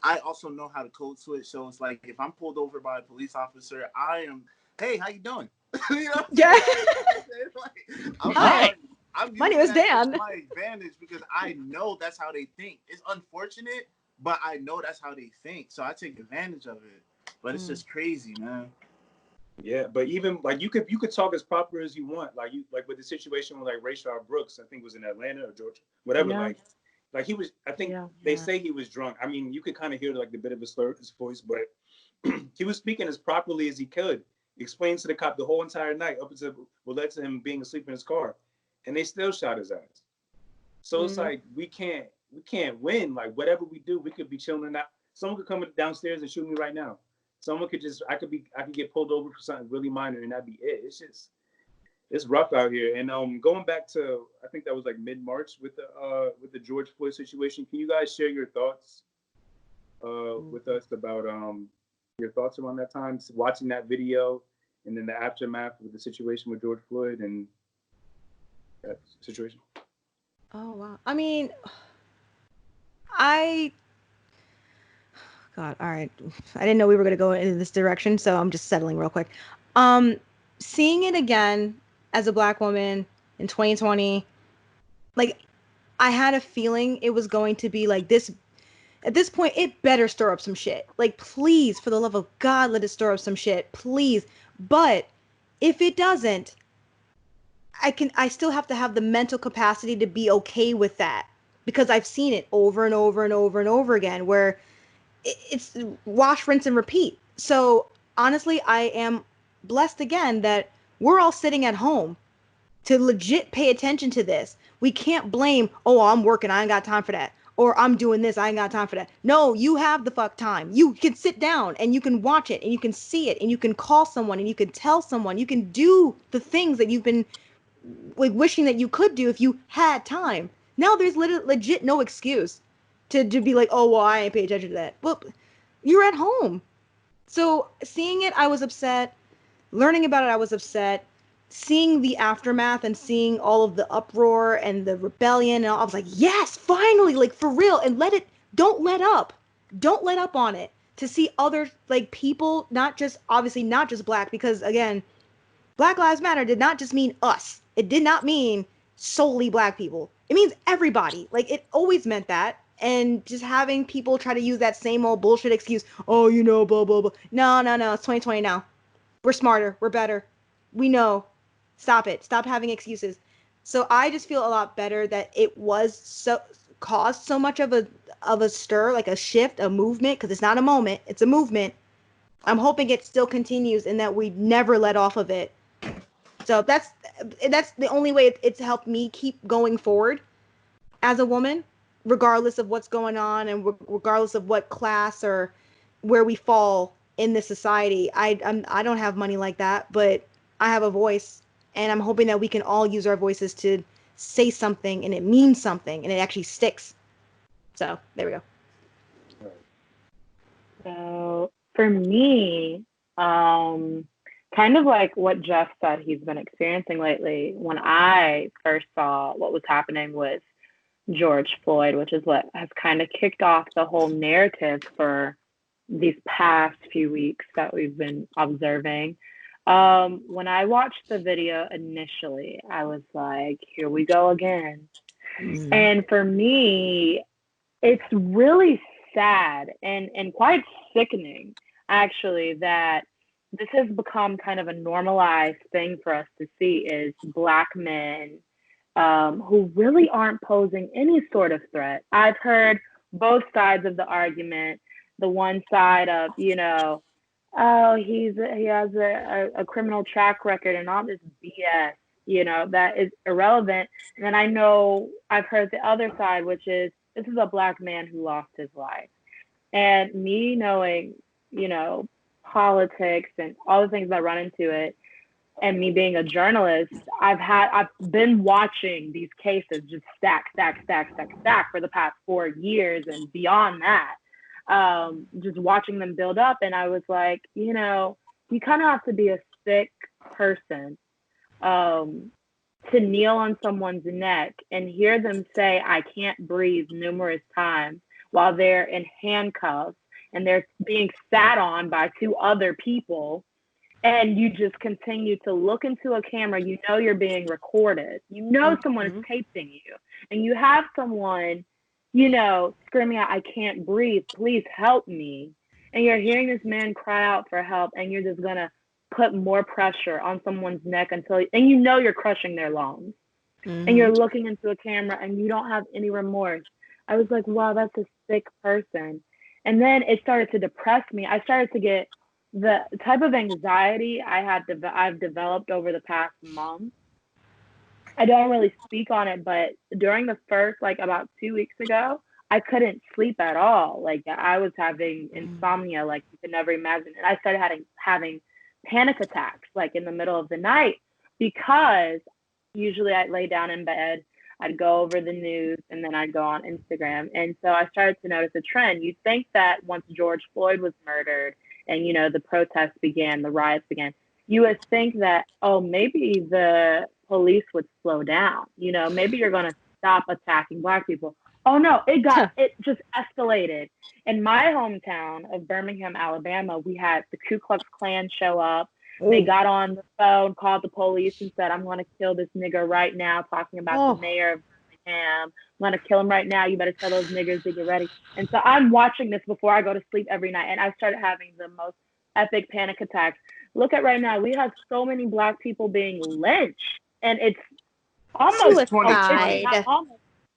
I also know how to code switch. So it's like if I'm pulled over by a police officer, I am, "Hey, how you doing?" Yeah. Like, Hi. I'm My name using is that Dan. to my advantage because I know that's how they think. It's unfortunate, but I know that's how they think. So I take advantage of it. But it's just crazy, man. Yeah, but even like you could talk as proper as you want. Like you like with the situation with like Rayshard Brooks, I think was in Atlanta or Georgia, whatever. Yeah. Like he was. I think Yeah. they say he was drunk. I mean, you could kind of hear like the bit of a slur in his voice, but he was speaking as properly as he could. Explains to the cop the whole entire night up until what led to him being asleep in his car, and they still shot his ass. So it's like we can't win. Like whatever we do, we could be chilling out. Someone could come downstairs and shoot me right now. Someone could just I could get pulled over for something really minor and that'd be it. It's rough out here. And going back to I think that was like mid-March with the George Floyd situation. Can you guys share your thoughts with us about your thoughts around that time, watching that video and then the aftermath with the situation with George Floyd and that situation? Oh wow. I mean, I God, all right. I didn't know we were gonna go in this direction, so I'm just settling real quick. Um, Seeing it again as a Black woman in 2020, like I had a feeling it was going to be like this. At this point, it better stir up some shit. Like, please, for the love of God, let it stir up some shit, please. But if it doesn't, I still have to have the mental capacity to be okay with that because I've seen it over and over and over and over again where it's wash, rinse, and repeat. So honestly, I am blessed again that we're all sitting at home to legit pay attention to this. We can't blame, "Oh, I'm working, I ain't got time for that," or "I'm doing this, I ain't got time for that." No, you have the fuck time. You can sit down and you can watch it and you can see it and you can call someone and you can tell someone. You can do the things that you've been like wishing that you could do if you had time. Now there's legit no excuse to be like, "Oh, well, I ain't pay attention to that." Well, you're at home. So seeing it, I was upset. Learning about it, I was upset. Seeing the aftermath and seeing all of the uproar and the rebellion, and all, I was like, yes, finally, like for real. And don't let up. Don't let up on it. To see other like people, not just obviously not just Black, because again, Black Lives Matter did not just mean us. It did not mean solely Black people. It means everybody. Like it always meant that. And just having people try to use that same old bullshit excuse, "Oh, blah, blah, blah." No, no, no. It's 2020 now. We're smarter. We're better. We know. Stop it. Stop having excuses. So I just feel a lot better that it was so caused so much of a stir, like a shift, a movement, because it's not a moment, it's a movement. I'm hoping it still continues and that we never let off of it. So that's the only way it's helped me keep going forward as a woman, regardless of what's going on and regardless of what class or where we fall in this society. I don't have money like that, but I have a voice, and I'm hoping that we can all use our voices to say something and it means something and it actually sticks. So there we go. So for me, kind of like what Jeff said he's been experiencing lately, when I first saw what was happening with George Floyd, which is what has kind of kicked off the whole narrative for these past few weeks that we've been observing. When I watched the video initially, I was like, here we go again. And for me, it's really sad and quite sickening, actually, that this has become kind of a normalized thing for us to see is Black men who really aren't posing any sort of threat. I've heard both sides of the argument. The one side of, oh, he has a criminal track record and all this BS, that is irrelevant. And then I've heard the other side, which is this is a Black man who lost his life. And me knowing, politics and all the things that run into it, and me being a journalist, I've been watching these cases just stack for the past 4 years and beyond that. Just watching them build up. And I was like, you kind of have to be a sick person to kneel on someone's neck and hear them say, I can't breathe numerous times while they're in handcuffs and they're being sat on by 2 other people. And you just continue to look into a camera. You're being recorded. Someone is taping you. And you have someone, screaming out, I can't breathe. Please help me. And you're hearing this man cry out for help. And you're just going to put more pressure on someone's neck and you're crushing their lungs. And you're looking into a camera and you don't have any remorse. I was like, wow, that's a sick person. And then it started to depress me. I started to get the type of anxiety I've developed over the past month. I don't really speak on it, but during the first, about 2 weeks ago, I couldn't sleep at all. I was having insomnia, like you could never imagine. And I started having panic attacks, in the middle of the night, because usually I'd lay down in bed, I'd go over the news, and then I'd go on Instagram. And so I started to notice a trend. You'd think that once George Floyd was murdered and, the protests began, the riots began, you would think that, oh, maybe the police would slow down. Maybe you're going to stop attacking Black people. Oh, no, it just escalated. In my hometown of Birmingham, Alabama, we had the Ku Klux Klan show up. They got on the phone, called the police, and said, I'm going to kill this nigger right now, talking about the mayor of Birmingham. I'm going to kill him right now. You better tell those niggers to get ready. And so I'm watching this before I go to sleep every night, and I started having the most epic panic attacks. Look at right now. We have so many Black people being lynched, and it's almost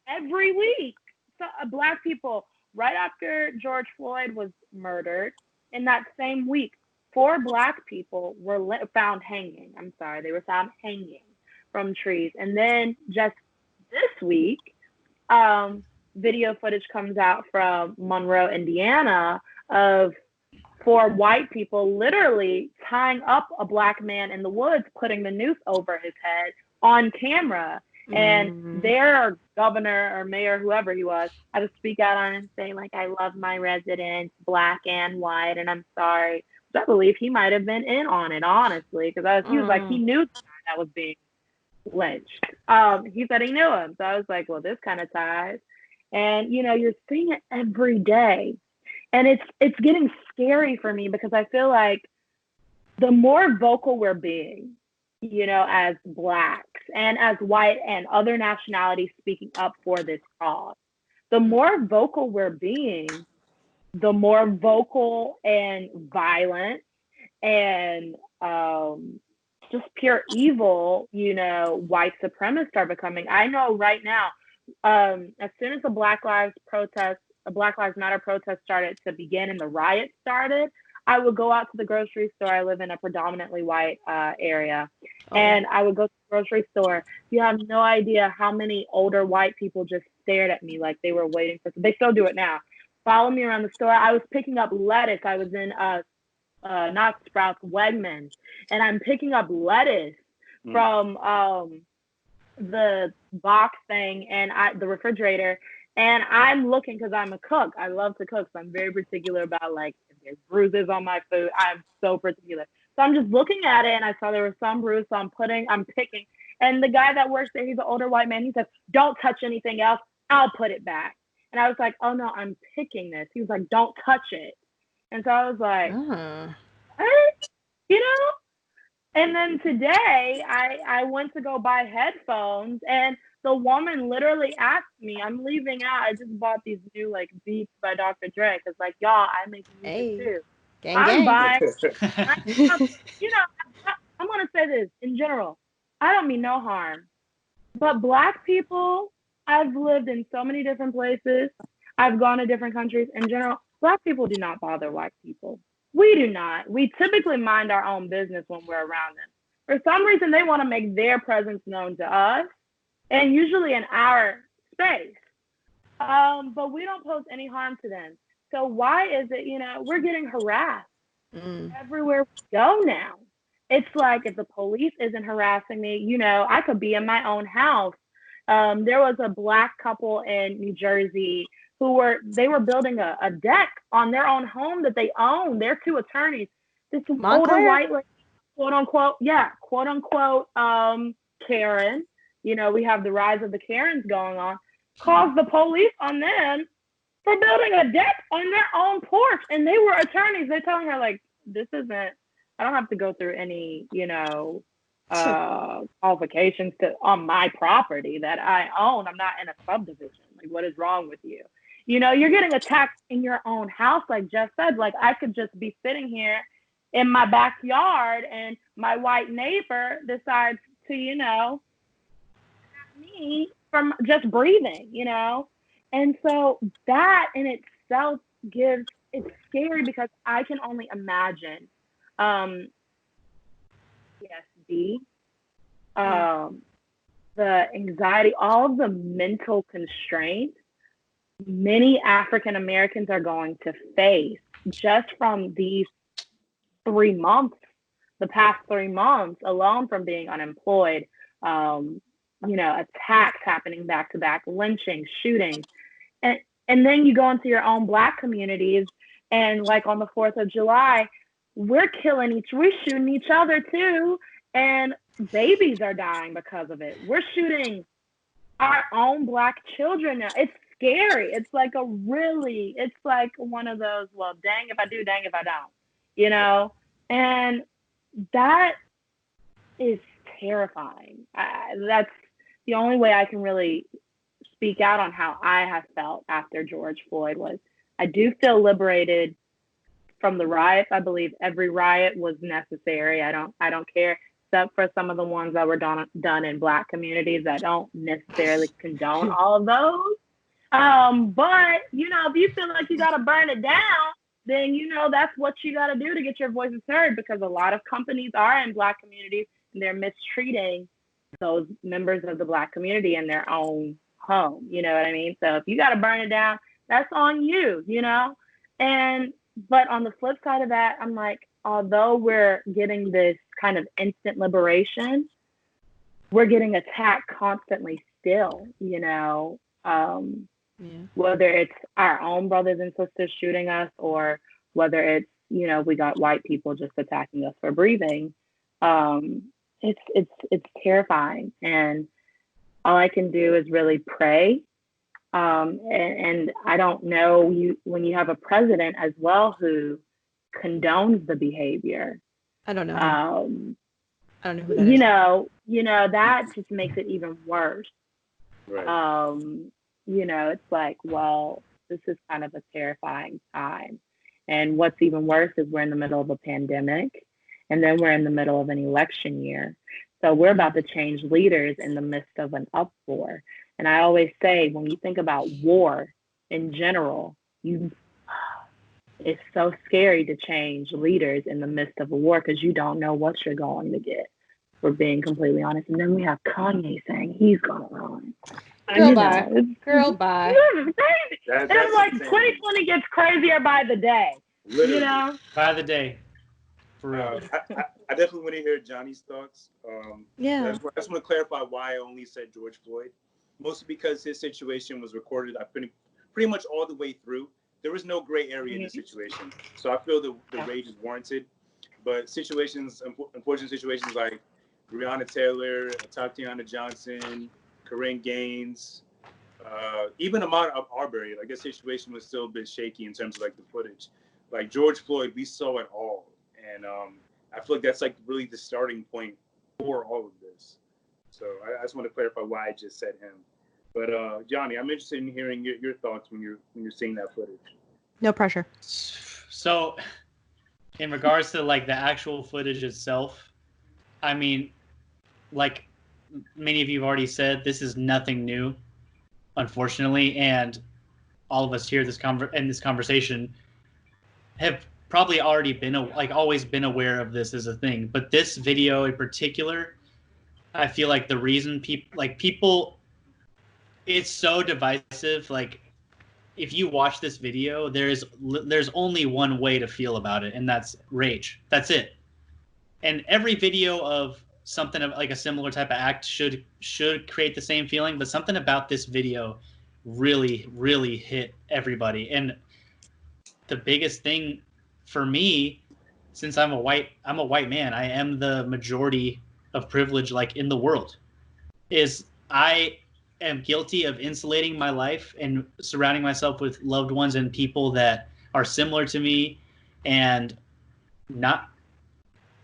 every week. So, Black people, right after George Floyd was murdered, in that same week, 4 Black people were found hanging. I'm sorry, they were found hanging from trees. And then just this week, video footage comes out from Monroe, Indiana, of 4 white people literally tying up a Black man in the woods, putting the noose over his head on camera. And their governor or mayor, whoever he was, had to speak out on it and say, I love my residents, Black and white, and I'm sorry. I believe he might have been in on it, honestly, because he was like, he knew that was being lynched. He said he knew him. So I was like, well, this kind of ties. And, you're seeing it every day. And it's getting scary for me because I feel like the more vocal we're being, as Blacks and as white and other nationalities speaking up for this cause, the more vocal we're being, the more vocal and violent and just pure evil, white supremacists are becoming. I know right now, as soon as the Black Lives Matter protest started to begin and the riots started, I would go out to the grocery store. I live in a predominantly white area. And I would go to the grocery store. You have no idea how many older white people just stared at me like they were waiting for. They still do it now. Follow me around the store. I was picking up lettuce. I was in not Sprouts, Wegmans, and I'm picking up lettuce from the box thing and the refrigerator. And I'm looking because I'm a cook. I love to cook, so I'm very particular about if there's bruises on my food. I'm so particular. So I'm just looking at it, and I saw there were some bruises. So I'm picking, and the guy that works there, he's an older white man. He says, "Don't touch anything else. I'll put it back. And I was like, oh no, I'm picking this. He was like, don't touch it. And so I was like, what? You know? And then today I went to go buy headphones, and the woman literally asked me, I'm leaving out. I just bought these new like Beats by Dr. Dre, because like, y'all, I make music too. Gang, I'm gang. buying, you know, I'm going to say this in general. I don't mean no harm, but Black people, I've lived in so many different places. I've gone to different countries. In general, Black people do not bother white people. We do not. We typically mind our own business when we're around them. For some reason, they want to make their presence known to us, and usually in our space. But we don't pose any harm to them. So why is it, we're getting harassed everywhere we go now? It's like if the police isn't harassing me, I could be in my own house. There was a Black couple in New Jersey they were building a deck on their own home that they own. They're two attorneys. This older white lady, quote unquote, Karen. We have the rise of the Karens going on. Calls the police on them for building a deck on their own porch, and they were attorneys. They're telling her like, this isn't. I don't have to go through any, qualifications on my property that I own. I'm not in a subdivision. Like, what is wrong with you? You're getting attacked in your own house, like Jeff said. Like, I could just be sitting here in my backyard, and my white neighbor decides to, attack me from just breathing, And so that in itself it's scary, because I can only imagine PTSD, the anxiety, all of the mental constraints many African Americans are going to face just from these 3 months, the past 3 months alone, from being unemployed, attacks happening back to back, lynching, shootings. And then you go into your own Black communities, and like on the 4th of July, we're shooting each other too. And babies are dying because of it. We're shooting our own Black children now. It's scary. It's like it's like one of those, well, dang if I do, dang if I don't, and that is terrifying. That's the only way I can really speak out on how I have felt after George Floyd. Was I do feel liberated from the riots. I believe every riot was necessary. I don't care, except for some of the ones that were done in Black communities. I don't necessarily condone all of those. But if you feel like you got to burn it down, then that's what you got to do to get your voices heard, because a lot of companies are in Black communities and they're mistreating those members of the Black community in their own home. You know what I mean? So if you got to burn it down, that's on you, but on the flip side of that, I'm like, although we're getting this kind of instant liberation, we're getting attacked constantly still, whether it's our own brothers and sisters shooting us, or whether it's, we got white people just attacking us for breathing. It's terrifying. And all I can do is really pray. And I don't know, when you have a president as well who condones the behavior. I don't know. I don't know who that is. That just makes it even worse. Right. It's like, well, this is kind of a terrifying time. And what's even worse is we're in the middle of a pandemic, and then we're in the middle of an election year. So we're about to change leaders in the midst of an uproar. And I always say, when you think about war in general, it's so scary to change leaders in the midst of a war, because you don't know what you're going to get, for being completely honest. And then we have Kanye saying he's going to run. Girl, bye. Girl, bye. It's crazy. It's like 2020 gets crazier by the day. Literally. By the day. For real. I definitely want to hear Johnny's thoughts. Yeah. I just want to clarify why I only said George Floyd. Mostly because his situation was recorded pretty much all the way through. There was no gray area in the situation. So I feel the rage is warranted. But unfortunate situations like Breonna Taylor, Tatiana Johnson, Corinne Gaines, even Ahmaud Arbery, like, that situation was still a bit shaky in terms of like the footage. Like George Floyd, we saw it all, and I feel like that's like really the starting point for all of this. So I just want to clarify why I just said him. But Johnny, I'm interested in hearing your thoughts when you're seeing that footage. No pressure. So, in regards to like the actual footage itself, I mean, like many of you have already said, this is nothing new, unfortunately, and all of us here in this conversation have probably already been always been aware of this as a thing. But this video in particular, I feel like the reason people, it's so divisive. Like, if you watch this video, there's only one way to feel about it, and that's rage. That's it. And every video of something of like a similar type of act should create the same feeling, but something about this video really, really hit everybody. And the biggest thing for me, since I'm a white man, I am the majority of privilege like in the world, is I am guilty of insulating my life and surrounding myself with loved ones and people that are similar to me, and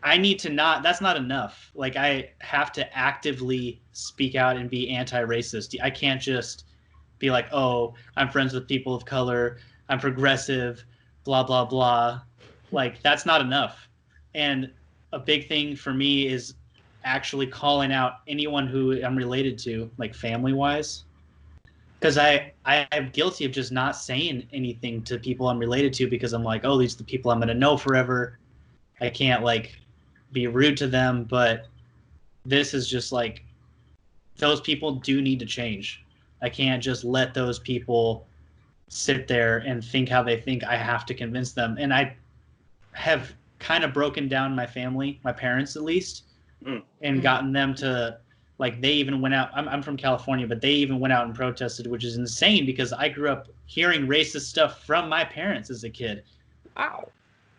that's not enough. Like, I have to actively speak out and be anti-racist. I can't just be like, oh, I'm friends with people of color, I'm progressive, blah, blah, blah. Like, that's not enough. And a big thing for me is actually calling out anyone who I'm related to, like family-wise. Because I am guilty of just not saying anything to people I'm related to because I'm like, oh, these are the people I'm going to know forever. I can't, like, be rude to them. But this is just, like, those people do need to change. I can't just let those people sit there and think how they think. I have to convince them. And I have kind of broken down my family, my parents at least, and gotten them to, like, they even went out. I'm from California, but they even went out and protested, which is insane because I grew up hearing racist stuff from my parents as a kid. Wow.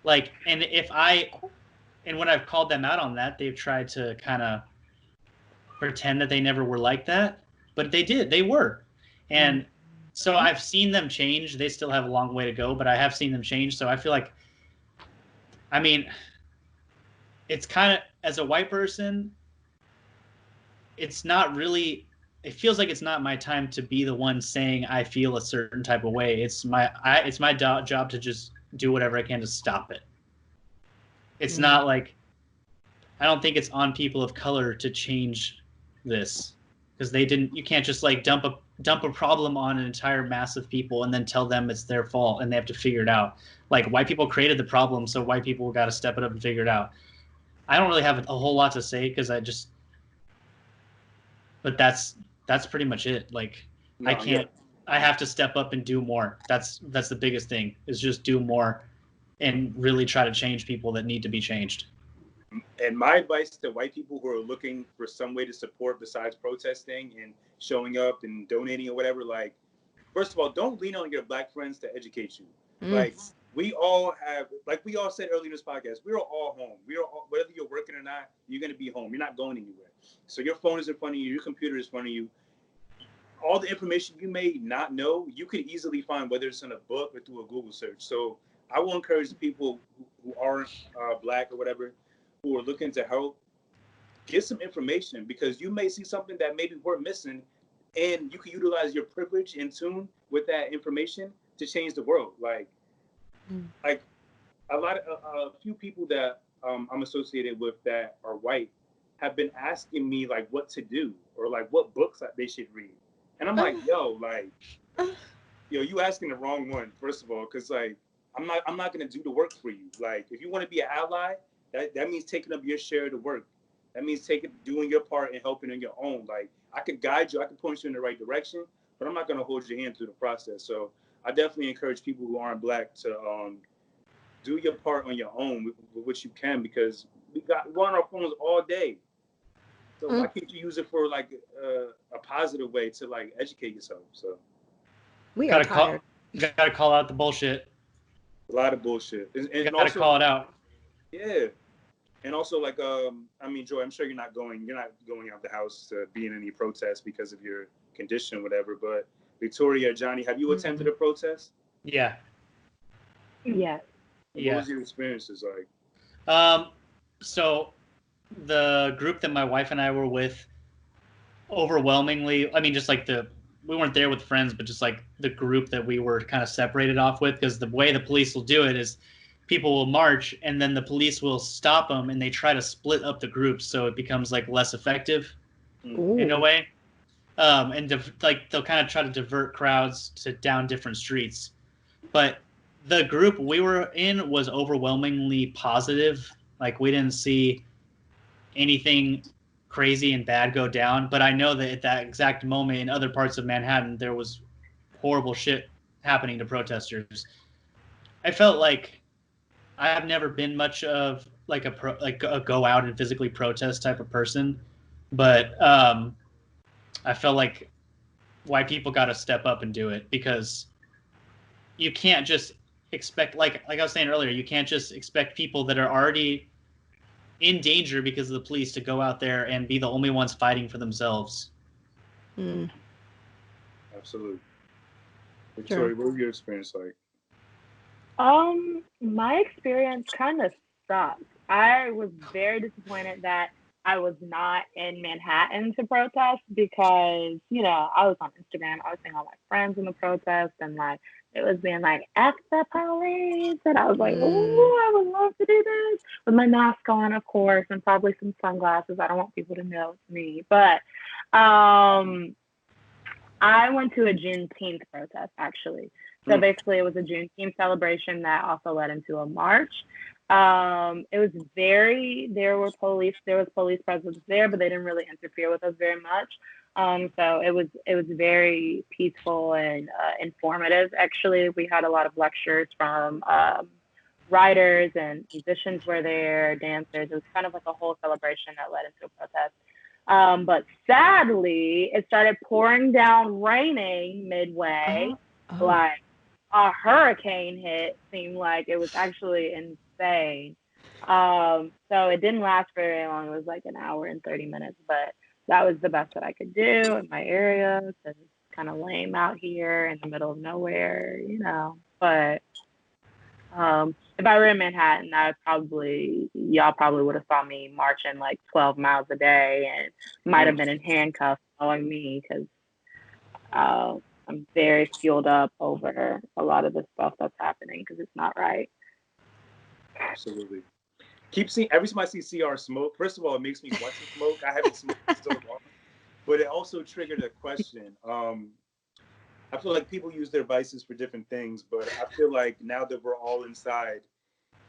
Like, and when I've called them out on that, they've tried to kind of pretend that they never were like that, but they did. They were. And so I've seen them change. They still have a long way to go, but I have seen them change. So I feel like, I mean, it's kind of, as a white person, it's not really, it feels like it's not my time to be the one saying I feel a certain type of way. It's my job to just do whatever I can to stop it. It's not like, I don't think it's on people of color to change this, because you can't just like dump a problem on an entire mass of people and then tell them it's their fault and they have to figure it out. Like, white people created the problem, so white people got to step it up and figure it out. I don't really have a whole lot to say because but that's pretty much it. Like, no, I have to step up and do more. That's the biggest thing, is just do more and really try to change people that need to be changed. And my advice to white people who are looking for some way to support besides protesting and showing up and donating or whatever, like, first of all, don't lean on your black friends to educate you. Like, we all have, like we all said earlier in this podcast, we're all home. Whether you're working or not, you're going to be home. You're not going anywhere. So your phone is in front of you. Your computer is in front of you. All the information you may not know, you could easily find, whether it's in a book or through a Google search. So I will encourage the people who aren't black or whatever, who are looking to help, get some information, because you may see something that maybe we're missing, and you can utilize your privilege in tune with that information to change the world. Like a few people that I'm associated with that are white have been asking me like what to do or like what books they should read. And I'm like, yo, you asking the wrong one, first of all, because like I'm not gonna do the work for you. Like, if you want to be an ally, that means taking up your share of the work. That means doing your part and helping on your own. Like, I could guide you, I could point you in the right direction, but I'm not gonna hold your hand through the process. So I definitely encourage people who aren't black to do your part on your own with what you can, because we're on our phones all day. So why can't you use it for like a positive way to like educate yourself? So we are tired. Gotta call out the bullshit. A lot of bullshit, and gotta also call it out. Yeah, and also like I mean, Joy, I'm sure you're not going out the house to be in any protests because of your condition or whatever. But Victoria, Johnny, have you attended a protest? Yeah. Yes. What was your experiences like? So the group that my wife and I were with, overwhelmingly, I mean, just like we weren't there with friends, but just like the group that we were kind of separated off with, because the way the police will do it is people will march and then the police will stop them and they try to split up the groups so it becomes like less effective in a way. And like they'll kind of try to divert crowds to down different streets. But the group we were in was overwhelmingly positive. Like we didn't see anything crazy and bad go down. But I know that at that exact moment in other parts of Manhattan, there was horrible shit happening to protesters. I felt like I have never been much of like a go out and physically protest type of person, but I felt like white people got to step up and do it, because you can't just expect, like I was saying earlier, you can't just expect people that are already in danger because of the police to go out there and be the only ones fighting for themselves. Absolutely. Victoria, what was your experience like? My experience kind of sucked. I was very disappointed that I was not in Manhattan to protest, because, you know, I was on Instagram. I was seeing all my friends in the protest, and like it was being like, F the police. And I was like, oh, I would love to do this with my mask on, of course, and probably some sunglasses. I don't want people to know it's me. But I went to a Juneteenth protest, actually. So basically it was a Juneteenth celebration that also led into a march. It was there was police presence there, but they didn't really interfere with us very much. So it was very peaceful and informative. Actually, we had a lot of lectures from writers, and musicians were there, dancers. It was kind of like a whole celebration that led into a protest. But sadly, it started pouring down, raining midway. Like a hurricane hit. Seemed like it was actually insane. So it didn't last very long. It was like an hour and 30 minutes, but that was the best that I could do in my area, because it's kind of lame out here in the middle of nowhere, you know. But if I were in Manhattan, y'all probably would have saw me marching like 12 miles a day, and might have been in handcuffs following me, because I'm very fueled up over a lot of the stuff that's happening, because it's not right. Absolutely. Every time I see CR smoke, first of all, it makes me want to smoke. I haven't smoked in so long. But it also triggered a question. I feel like people use their vices for different things, but I feel like now that we're all inside,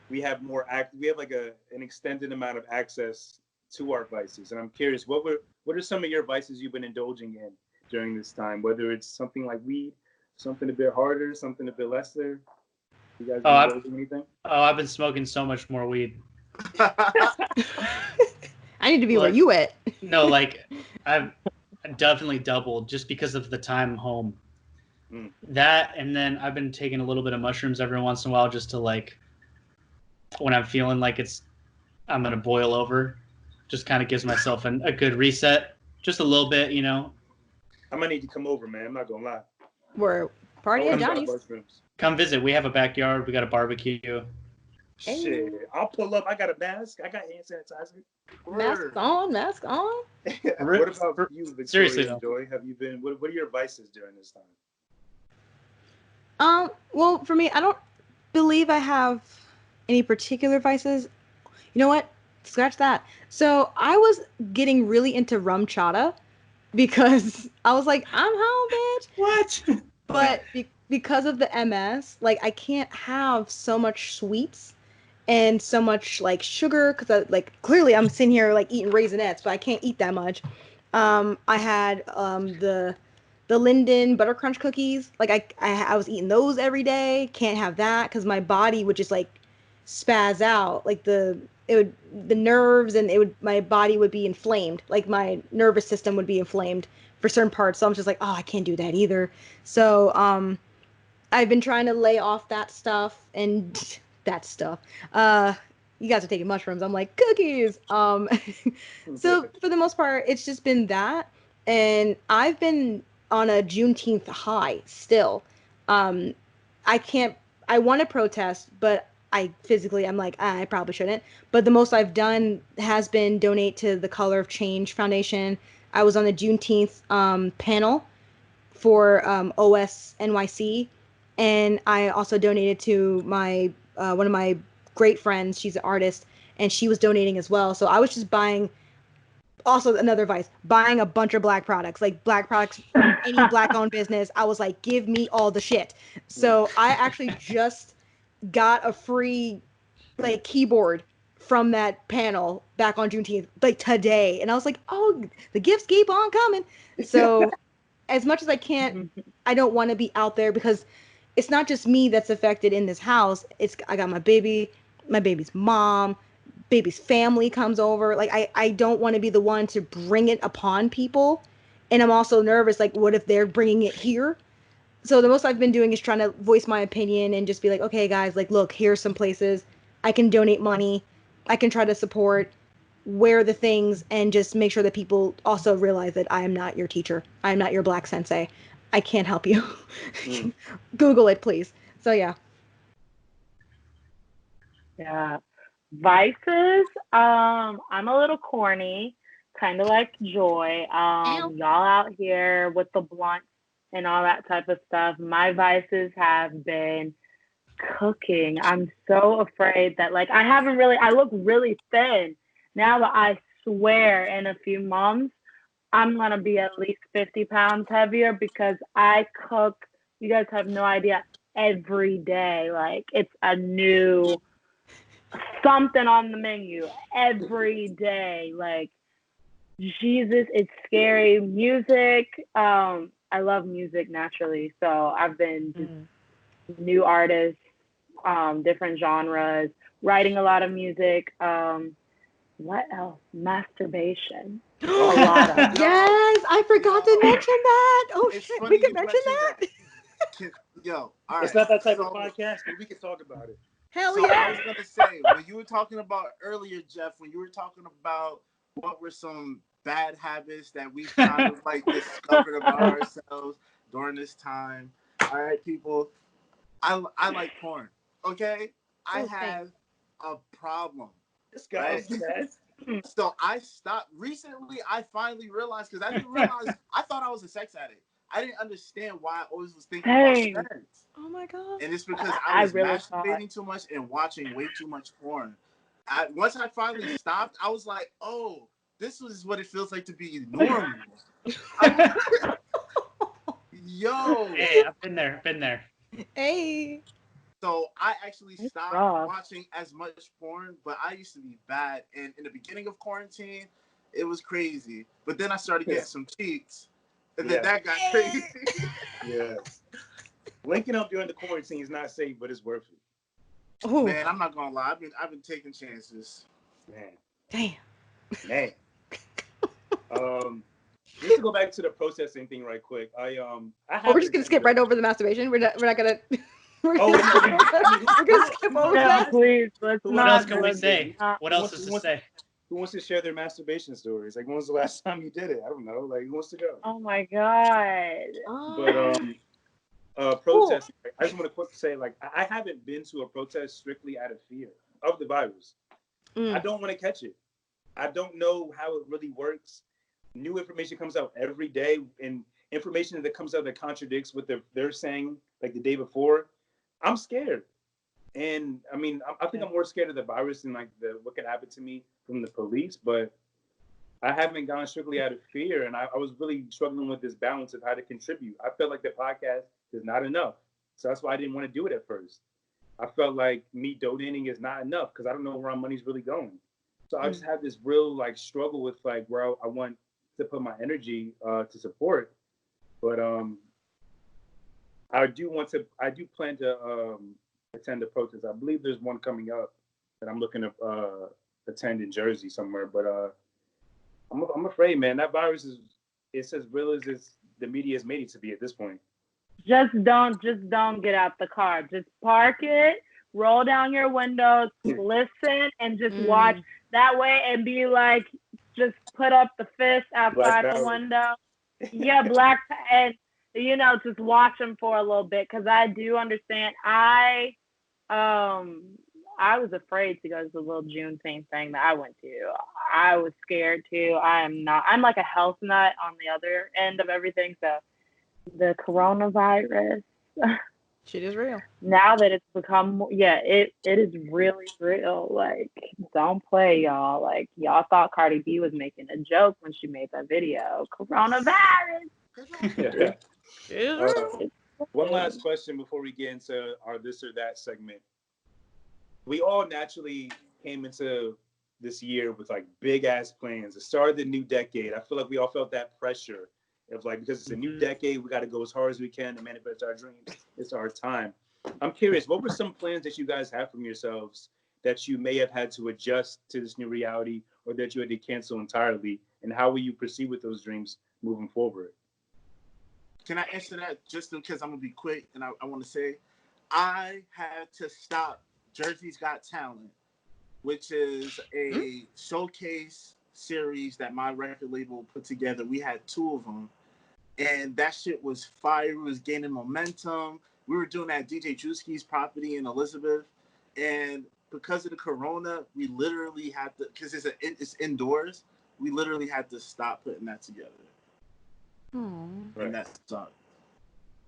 we have like an extended amount of access to our vices. And I'm curious, what are some of your vices you've been indulging in during this time? Whether it's something like weed, something a bit harder, something a bit lesser. You guys been indulging anything? I've been smoking so much more weed. I need to be where you at. No, like I've definitely doubled just because of the time home. That, and then I've been taking a little bit of mushrooms every once in a while, just to like, when I'm feeling like I'm gonna boil over, just kind of gives myself a good reset, just a little bit, you know. I might need to come over, man. I'm not gonna lie. We're party at Johnny's. Come visit. We have a backyard. We got a barbecue. Shit, I'll pull up. I got a mask. I got hand sanitizer. Mask on. What about you, Victoria? Seriously, though. Joy? Have you been? What are your vices during this time? Well, for me, I don't believe I have any particular vices. You know what? Scratch that. So I was getting really into rum chata, because I was like, I'm home, bitch. What? But because of the MS, like I can't have so much sweets and so much like sugar, because clearly I'm sitting here like eating Raisinets, but I can't eat that much. I had the Linden Butter Crunch cookies. Like I was eating those every day. Can't have that, because my body would just like spaz out. Like the nerves, and my body would be inflamed. Like my nervous system would be inflamed for certain parts. So I'm just like, oh, I can't do that either. So I've been trying to lay off that stuff and that stuff. You guys are taking mushrooms. I'm like, cookies. So for the most part, it's just been that. And I've been on a Juneteenth high still. I want to protest, but I'm like, I probably shouldn't. But the most I've done has been donate to the Color of Change Foundation. I was on the Juneteenth panel for OS NYC, and I also donated to my one of my great friends. She's an artist, and she was donating as well. So I was just buying. Also, another advice: buying a bunch of black products, like black products, any black-owned business. I was like, give me all the shit. So I actually just got a free like keyboard from that panel back on Juneteenth, like today, and I was like, oh, the gifts keep on coming. So as much as I can't, I don't want to be out there because it's not just me that's affected in this house. I got my baby's mom, baby's family comes over. Like I don't want to be the one to bring it upon people. And I'm also nervous, like, what if they're bringing it here? So the most I've been doing is trying to voice my opinion and just be like, okay, guys, like, look, here's some places I can donate money. I can try to support, wear the things, and just make sure that people also realize that I am not your teacher. I am not your black sensei. I can't help you. Google it, please. So, yeah. Yeah. Vices, I'm a little corny, kind of like Joy. Y'all out here with the blunt and all that type of stuff. My vices have been cooking. I'm so afraid that like I look really thin now, but I swear in a few months I'm gonna be at least 50 pounds heavier because I cook. You guys have no idea, every day. Like it's a new something on the menu every day. Like Jesus, it's scary. Music, I love music naturally, so I've been just new artists, different genres, writing a lot of music. What else? Masturbation. A lot of. Yes, I forgot to mention that. Oh It's shit, funny we can you mention that. Yo, all right. It's not that type of So- podcast, but we can talk about it. Hell So I yeah. was gonna say, when you were talking about earlier, Jeff, when you were talking about what were some bad habits that we kind of like discovered about ourselves during this time. All right, people, I like porn. Okay, I have a problem. This guy Right. says. So I stopped recently. I finally realized because I didn't realize I thought I was a sex addict. I didn't understand why I always was thinking Hey. about sex. Oh my god. And it's because I I was really masturbating too much and watching way too much porn. Once I finally stopped, I was like, oh, this is what it feels like to be normal. Yo. Hey, I've been there. Hey. So I actually It's stopped rough. watching as much porn, but I used to be bad. And in the beginning of quarantine, it was crazy. But then I started getting some cheeks, and then that got crazy. Yes. Linking up during the quarantine is not safe, but it's worth it. Ooh. Man, I'm not gonna lie. I've been taking chances. Man. Damn. Just to go back to the processing thing right quick. We're just gonna skip right over the masturbation. We're not gonna. We're Oh, gonna skip over No, that. please, let's What What not. else can we say? What else is to say? Who wants to share their masturbation stories? Like, when was the last time you did it? I don't know. Like, who wants to go? Oh my god. But protesting. I just want to quick say, like, I haven't been to a protest strictly out of fear of the virus. I don't want to catch it. I don't know how it really works. New information comes out every day, and information that comes out that contradicts what they're saying, like the day before. I'm scared. And I mean, I think I'm more scared of the virus than like what could happen to me from the police, but I haven't gone strictly out of fear. And I was really struggling with this balance of how to contribute. I felt like the podcast is not enough. So that's why I didn't want to do it at first. I felt like me donating is not enough because I don't know where our money's really going. So I just have this real like struggle with like where I want to put my energy to support. But I do plan to attend a protest. I believe there's one coming up that I'm looking to attend in Jersey somewhere. But I'm afraid, man, that virus it's as real as the media has made it to be at this point. Just don't get out the car. Just park it, roll down your windows, listen, and just watch that way and be like, just put up the fist outside the window Yeah, and just watch them for a little bit, because I do understand. I was afraid to go to the little Juneteenth thing that I went to. I was scared too. I'm like a health nut on the other end of everything. So the coronavirus, Shit is real. now that it's become, it is really real. Like, don't play, y'all. Like, y'all thought Cardi B was making a joke when she made that video. Coronavirus. Yeah. Shit is real. One last question before we get into our this or that segment. We all naturally came into this year with like big ass plans. The start of the new decade. I feel like we all felt that pressure of like, because it's a new decade, we got to go as hard as we can to manifest our dreams. It's our time. I'm curious, what were some plans that you guys have from yourselves that you may have had to adjust to this new reality, or that you had to cancel entirely? And how will you proceed with those dreams moving forward? Can I answer that just because I'm going to be quick? And I want to say, I had to stop Jersey's Got Talent, which is a showcase series that my record label put together. We had 2 of them, and that shit was fire. It was gaining momentum. We were doing that DJ Drewski's property in Elizabeth, and because of the corona, we literally had to, because it's indoors, we literally had to stop putting that together. And that sucked.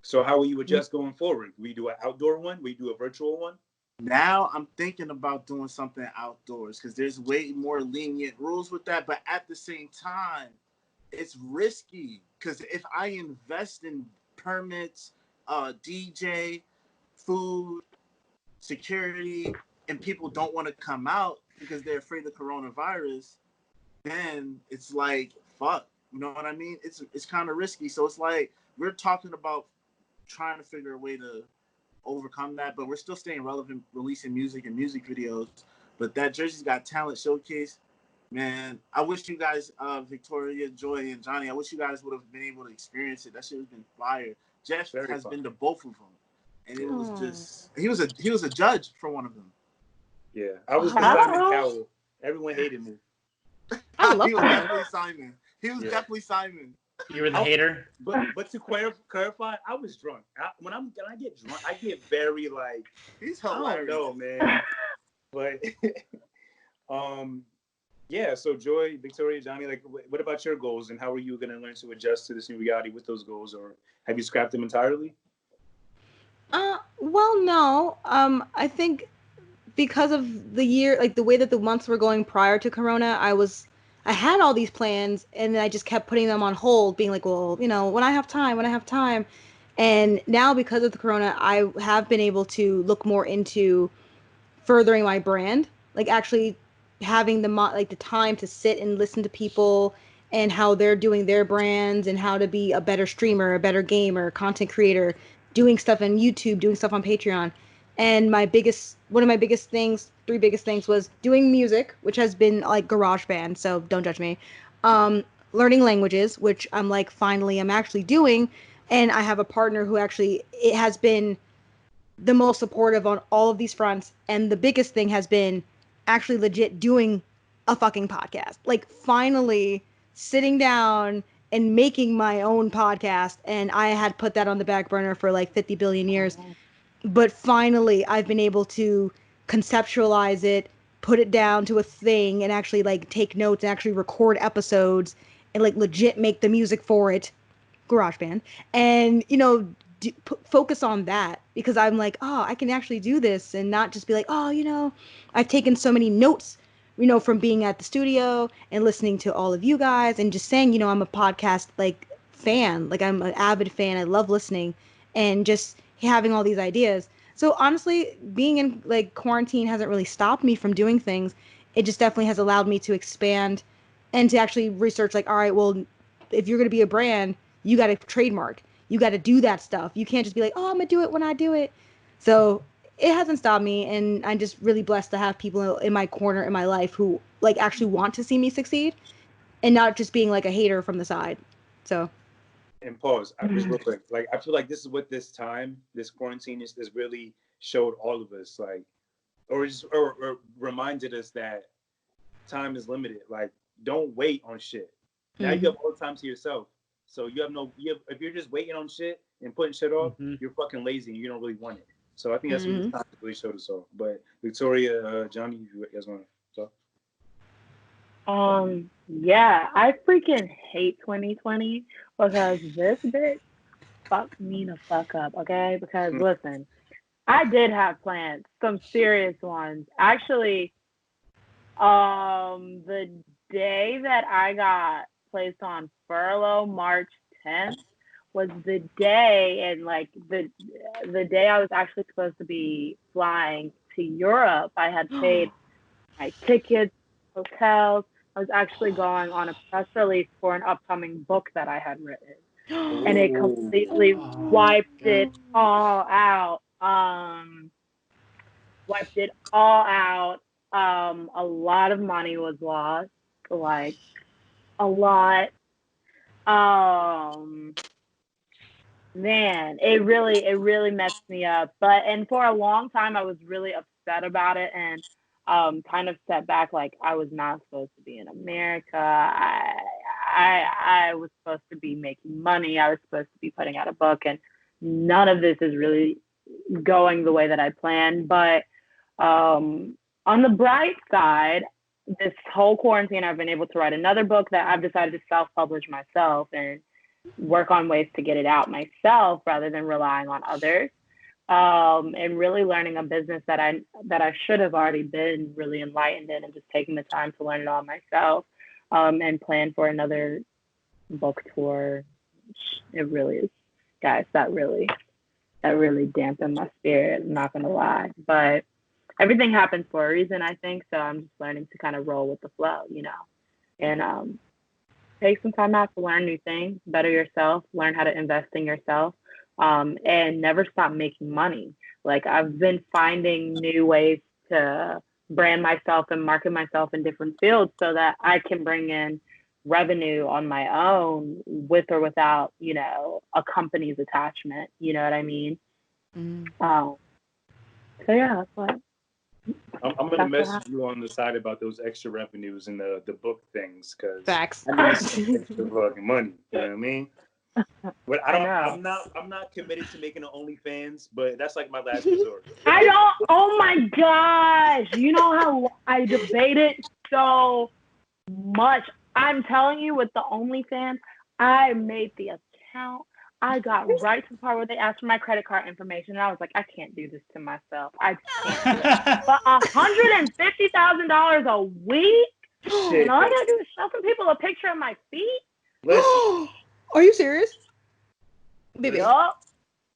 So how will you adjust going forward? Will you do an outdoor one? Will you do a virtual one? Now I'm thinking about doing something outdoors, because there's way more lenient rules with that. But at the same time, it's risky, because if I invest in permits, DJ, food, security, and people don't want to come out because they're afraid of coronavirus, then it's like, fuck. You know what I mean? It's kind of risky. So it's like we're talking about trying to figure a way to overcome that, but we're still staying relevant, releasing music and music videos. But that Jersey's Got Talent showcase, man, I wish you guys, Victoria, Joy, and Johnny, I wish you guys would have been able to experience it. That shit has been fire. Jeff has been to both of them, and it was just he was a judge for one of them. Yeah, I was the Simon Cowell. Everyone hated me. I love he was that. definitely Simon. He was definitely Simon. You were the hater. But to clarify, I was drunk. When I get drunk, I get very like, He's I hilarious. don't know, man. But yeah. So Joy, Victoria, Johnny, like, what about your goals, and how are you gonna learn to adjust to this new reality with those goals, or have you scrapped them entirely? Well, no. I think because of the year, like the way that the months were going prior to Corona, I had all these plans, and then I just kept putting them on hold, being like, well, when I have time. And now, because of the Corona, I have been able to look more into furthering my brand, like actually having the time to sit and listen to people and how they're doing their brands, and how to be a better streamer, a better gamer, content creator, doing stuff on YouTube, doing stuff on Patreon. And one of my biggest things, 3 biggest things, was doing music, which has been like GarageBand, so don't judge me. Learning languages, which I'm actually doing, and I have a partner who actually, it has been the most supportive on all of these fronts. And the biggest thing has been actually legit doing a fucking podcast. Like, finally sitting down and making my own podcast. And I had put that on the back burner for like 50 billion years. But finally, I've been able to conceptualize it, put it down to a thing, and actually like take notes and actually record episodes and like legit make the music for it, GarageBand, and focus on that, because I'm like, oh, I can actually do this, and not just be like, oh, I've taken so many notes, from being at the studio and listening to all of you guys, and just saying, I'm a podcast like fan, like I'm an avid fan, I love listening, and just having all these ideas. So honestly, being in like quarantine hasn't really stopped me from doing things. It just definitely has allowed me to expand and to actually research, like, all right, well, if you're going to be a brand, you got to trademark. You got to do that stuff. You can't just be like, oh, I'm going to do it when I do it. So it hasn't stopped me. And I'm just really blessed to have people in my corner in my life who like actually want to see me succeed, and not just being like a hater from the side. So. And pause. Just real quick. Like, I feel like this is what this quarantine is really showed all of us, like, or reminded us that time is limited. Like, don't wait on shit. Now you have all the time to yourself. So if you're just waiting on shit and putting shit off, Mhm. you're fucking lazy and you don't really want it. So I think that's Mhm. what time to really show this off. But Victoria, Johnny, you guys want to talk? Yeah, I freaking hate 2020 because this bitch fucked me the fuck up, okay? Because listen, I did have plans, some serious ones. Actually, the day that I got placed on furlough, March 10th, was the day, and like the day I was actually supposed to be flying to Europe. I had paid my tickets, hotels. I was actually going on a press release for an upcoming book that I had written, and it completely wiped it all out. Wiped it all out. A lot of money was lost, like a lot. Man, it really messed me up. And for a long time I was really upset about it and kind of set back, like I was not supposed to be in America. I was supposed to be making money. I was supposed to be putting out a book, and none of this is really going the way that I planned. But on the bright side, this whole quarantine, I've been able to write another book that I've decided to self-publish myself and work on ways to get it out myself rather than relying on others. And really learning a business that I should have already been really enlightened in, and just taking the time to learn it all myself, and plan for another book tour. It really is, guys. That really dampened my spirit. I'm not gonna lie, but everything happens for a reason, I think. So I'm just learning to kind of roll with the flow, and take some time out to learn new things, better yourself, learn how to invest in yourself, and never stop making money. Like I've been finding new ways to brand myself and market myself in different fields so that I can bring in revenue on my own with or without, a company's attachment. You know what I mean? So yeah, that's what. I'm gonna message you on the side about those extra revenues and the book things, because Facts. I need some extra fucking money. You know what I mean? But I know. I'm not committed to making an OnlyFans, but that's like my last resort. I don't. Oh my gosh! You know how I debated so much. I'm telling you, with the OnlyFans, I made the account. I got right to the part where they asked for my credit card information, and I was like, I can't do this to myself. I can't do it. But $150,000 a week, Shit, and all I gotta do is show some people a picture of my feet. Are you serious? Baby, Yup.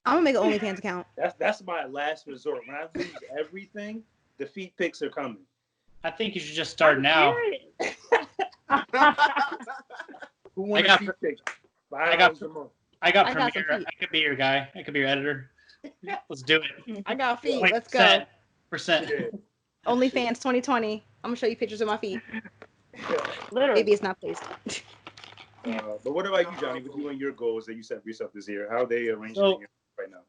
I'm gonna make an OnlyFans account. That's my last resort. When I lose everything, the feet pics are coming. I think you should just start now. Who wants a feet pic? I got Premiere. I could be your guy. I could be your editor. Let's do it. I got feet. 20%. Let's go. Percent. Yeah. OnlyFans 2020. I'm gonna show you pictures of my feet. Literally. Maybe it's not placed. But what about you, Johnny? With you and your goals that you set for yourself this year, how are they arranging right now?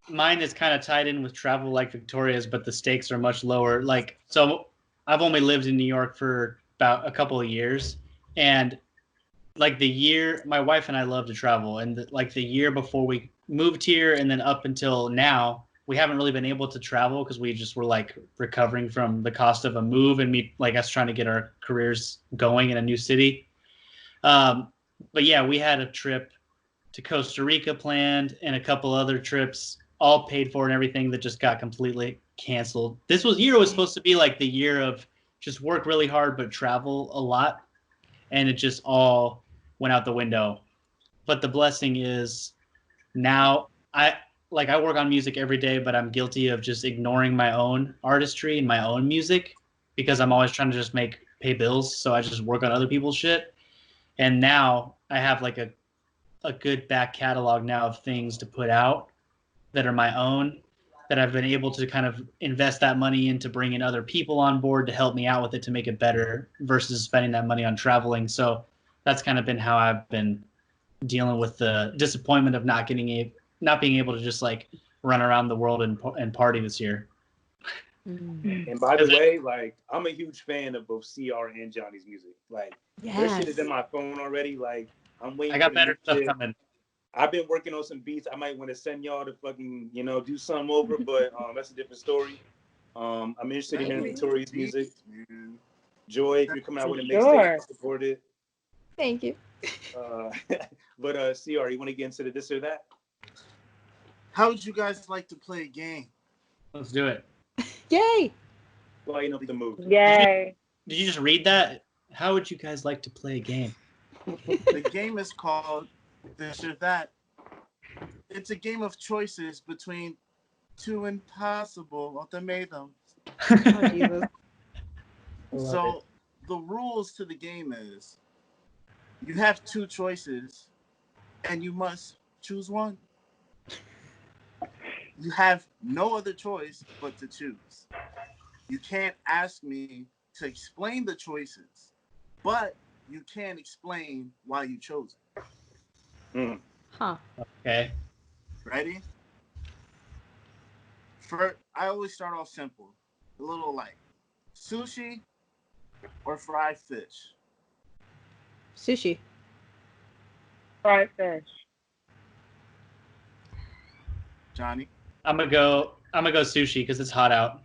Mine is kind of tied in with travel like Victoria's, but the stakes are much lower. Like, so I've only lived in New York for about a couple of years, and like the year, my wife and I love to travel, and the year before we moved here and then up until now, we haven't really been able to travel because we just were like recovering from the cost of a move and us trying to get our careers going in a new city. But yeah, we had a trip to Costa Rica planned and a couple other trips, all paid for and everything, that just got completely canceled. This year was supposed to be like the year of just work really hard but travel a lot, and it just all went out the window. But the blessing is now I work on music every day, but I'm guilty of just ignoring my own artistry and my own music because I'm always trying to just pay bills. So I just work on other people's shit. And now I have like a good back catalog now of things to put out that are my own, that I've been able to kind of invest that money into bringing other people on board to help me out with it to make it better versus spending that money on traveling. So that's kind of been how I've been dealing with the disappointment of not being able to just like run around the world and party this year. And by the way, like, I'm a huge fan of both CR and Johnny's music. Like, their shit is in my phone already. Like, I'm waiting. I got for better stuff shit. coming. I've been working on some beats. I might want to send y'all to fucking, do something over, but that's a different story. I'm interested in hearing Victoria's music. Man. Joy, if you're coming out with a Sure. mixtape, support it. Thank you. But CR, you want to get into the this or that? How would you guys like to play a game? Let's do it. Yay! Lighten up the mood. Yay. Did you just read that? How would you guys like to play a game? The game is called This or That. It's a game of choices between two impossible ultimatums. Oh, Jesus. So the rules to the game is you have two choices and you must choose one. You have no other choice but to choose. You can't ask me to explain the choices, but you can explain why you chose it. Huh. Okay. Ready? I always start off simple, a little like sushi or fried fish. Sushi. Fried fish. Johnny? I'm gonna go sushi because it's hot out.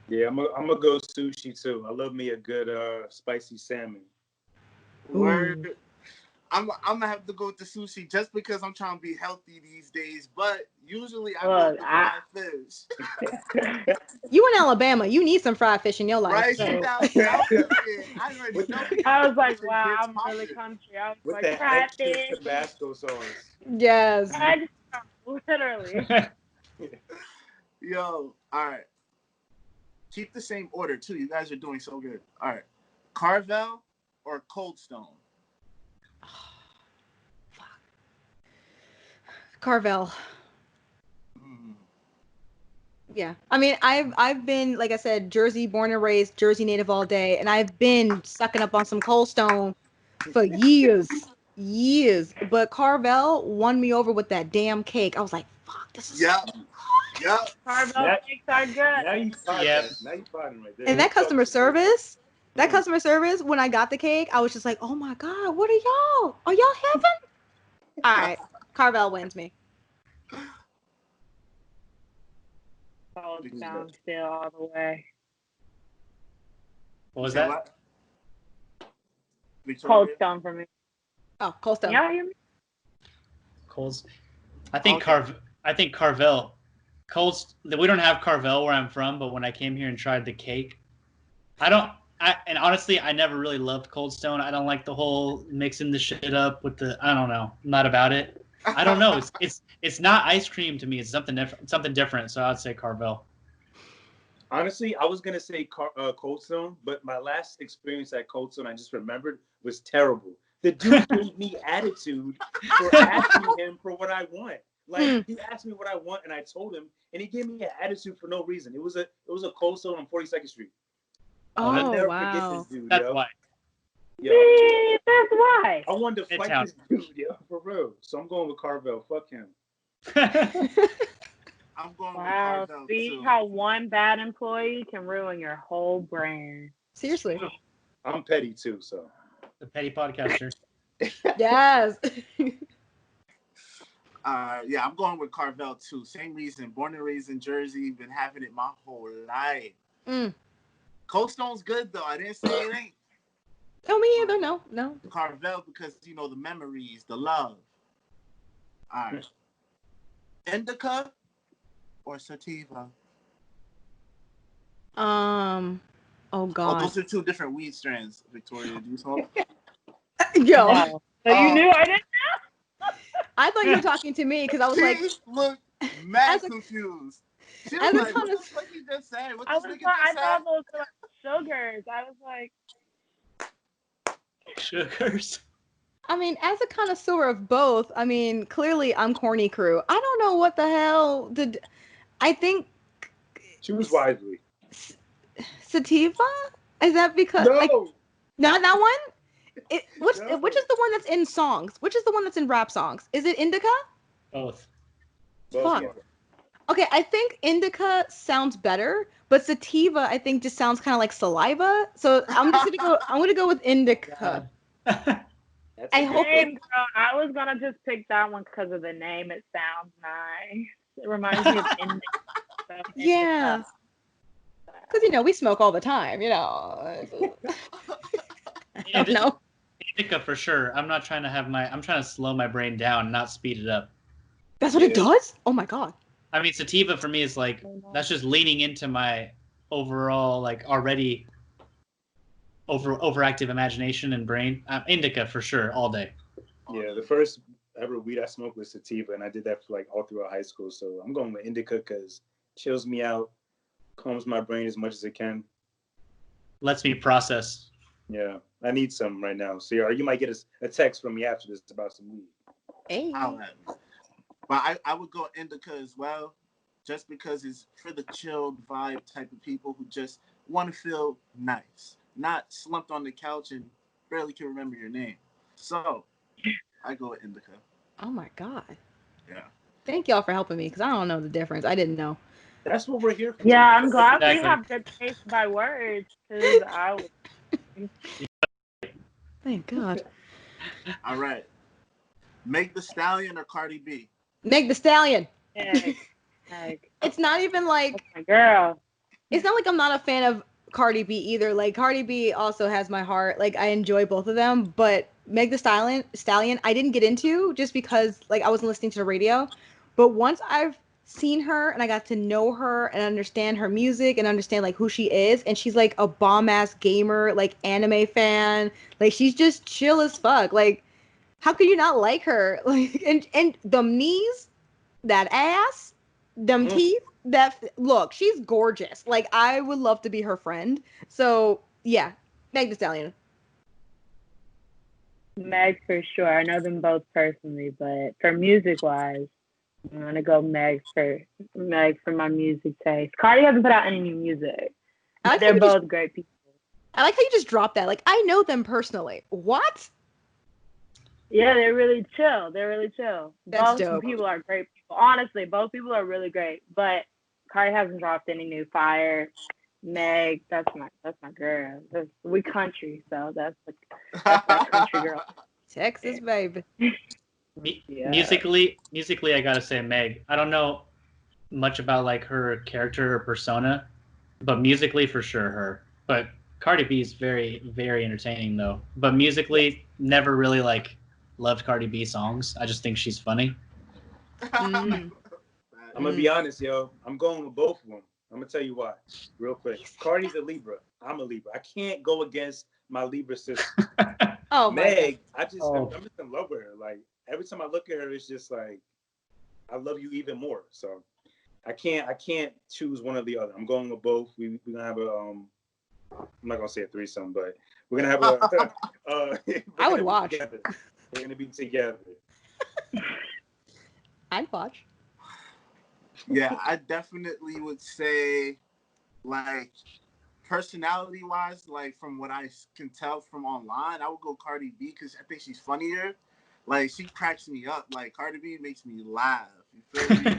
Yeah, I'm gonna go sushi too. I love me a good spicy salmon. Word. I'm gonna have to go with the sushi just because I'm trying to be healthy these days. But usually I go with the fried fish. You in Alabama? You need some fried fish in your life. Right? So. I already know. I was like, wow, I'm really country. I was With like, that fried extra fish. Tabasco sauce. Yes. Literally. Yo, all right. Keep the same order too. You guys are doing so good. All right, Carvel or Cold Stone? Carvel. Yeah. I mean, I've been, like I said, Jersey born and raised, Jersey native all day, and I've been sucking up on some Cold Stone for years. But Carvel won me over with that damn cake. I was like, fuck, this is Yep. Carvel cakes are good. Now you fighting. Yep. Now you fighting right there. And that customer service, when I got the cake, I was just like, oh my God, what are y'all? Are y'all heaven? All right. Carvel wins me. Cold Stone still all the way. What was that? What? Cold Stone for me. Oh, Cold Stone. Y'all hear me? Coles. I think Carvel. Coles. We don't have Carvel where I'm from, but when I came here and tried the cake, and honestly, I never really loved Cold Stone. I don't like the whole mixing the shit up with the. I don't know. I'm not about it. I don't know. It's not ice cream to me. It's something different. So I'd say Carvel. Honestly, I was gonna say Cold Stone, but my last experience at Cold Stone, I just remembered, was terrible. The dude gave me attitude for asking him for what I want. Like he asked me what I want, and I told him, and he gave me an attitude for no reason. It was a Cold Stone on 42nd Street. I'll never forget this dude. That's yo. why. Yo, That's why. I wanted to fight Midtown. this dude, yo, for real. So I'm going with Carvel. Fuck him. I'm going Wow. with Carvel See too. how one bad employee can ruin your whole brand. Seriously. I'm petty too, so. The petty podcaster. Yes. Yeah, I'm going with Carvel too. Same reason. Born and raised in Jersey. Been having it my whole life. Cold Stone's good though. I didn't say it ain't. Oh, me either. No. Carvel because the memories, the love. All right. Indica or sativa? Oh Oh, God. those are two different weed strands. Victoria, do you smoke? Yo. No. So you knew I didn't know? I thought you were talking to me because I was like, She looked mad confused. She was like, what the fuck you just said? What I this nigga thought just said? those were like sugars. I was like, Sugars. I mean, as a connoisseur of both, I mean, clearly I'm corny crew. I don't know what the hell did. I think Choose wisely. sativa? Is that because No. not that one? Which is No. the one that's in songs? Which is the one that's in rap songs? Is it indica? Both. Fuck. Okay, I think indica sounds better, but sativa I think just sounds kind of like saliva. So I'm gonna go with indica. I hope Same, girl. I was gonna just pick that one because of the name. It sounds nice. It reminds me of Indica. Yeah. Because, we smoke all the time, I don't know. Indica for sure. I'm trying to slow my brain down, not speed it up. That's what it does? Oh my God. I mean, sativa for me is like, that's just leaning into my overall, like, already overactive imagination and brain. Indica for sure, all day. Yeah, the first ever weed I smoked was sativa, and I did that for like all throughout high school. So I'm going with indica because it chills me out, calms my brain as much as it can. Lets me process. Yeah, I need some right now. So you might get a text from me after this about some weed. Hey. But I would go indica as well, just because it's for the chilled vibe type of people who just want to feel nice, not slumped on the couch and barely can remember your name. So I go with indica. Oh my God. Yeah. Thank y'all for helping me because I don't know the difference. I didn't know. That's what we're here for. Yeah, I'm glad we have good taste by words. Thank God. All right. Meg Thee Stallion or Cardi B? Meg Thee Stallion. Meg. It's not even like That's my girl. It's not like I'm not a fan of Cardi B either. Like Cardi B also has my heart. Like I enjoy both of them, but Meg Thee Stallion, I didn't get into just because like I wasn't listening to the radio. But once I've seen her and I got to know her and understand her music and understand like who she is, and she's like a bomb ass gamer, like anime fan. Like she's just chill as fuck. Like how could you not like her? Like and them knees, that ass, them teeth. Look, she's gorgeous. Like I would love to be her friend. So yeah, Meg Thee Stallion. Meg for sure. I know them both personally, but for music wise, I'm gonna go Meg for my music taste. Cardi hasn't put out any new music. They're both great people. I like how you just dropped that. Like I know them personally. What? Yeah, they're really chill. That's both dope. people are great people. Honestly, both people are really great. But Cardi hasn't dropped any new fire. Meg, that's my girl. We country, so that's my country girl. Texas, baby. Yeah. Musically, I gotta say Meg. I don't know much about like her character or persona, but musically for sure her. But Cardi B is very, very entertaining though. But musically, never really like loved Cardi B songs. I just think she's funny. I'm gonna be honest, yo. I'm going with both of them. I'm gonna tell you why, real quick. Cardi's a Libra. I'm a Libra. I can't go against my Libra sister. Oh, Meg, I'm just in love with her. Like every time I look at her, it's just like I love you even more. So I can't choose one or the other. I'm going with both. We're gonna have a I'm not gonna say a threesome, but we're gonna have a. I would watch. We're gonna be together. I'd watch. Yeah, I definitely would say, like, personality-wise, like, from what I can tell from online, I would go Cardi B because I think she's funnier. Like, she cracks me up. Like, Cardi B makes me laugh. You feel me?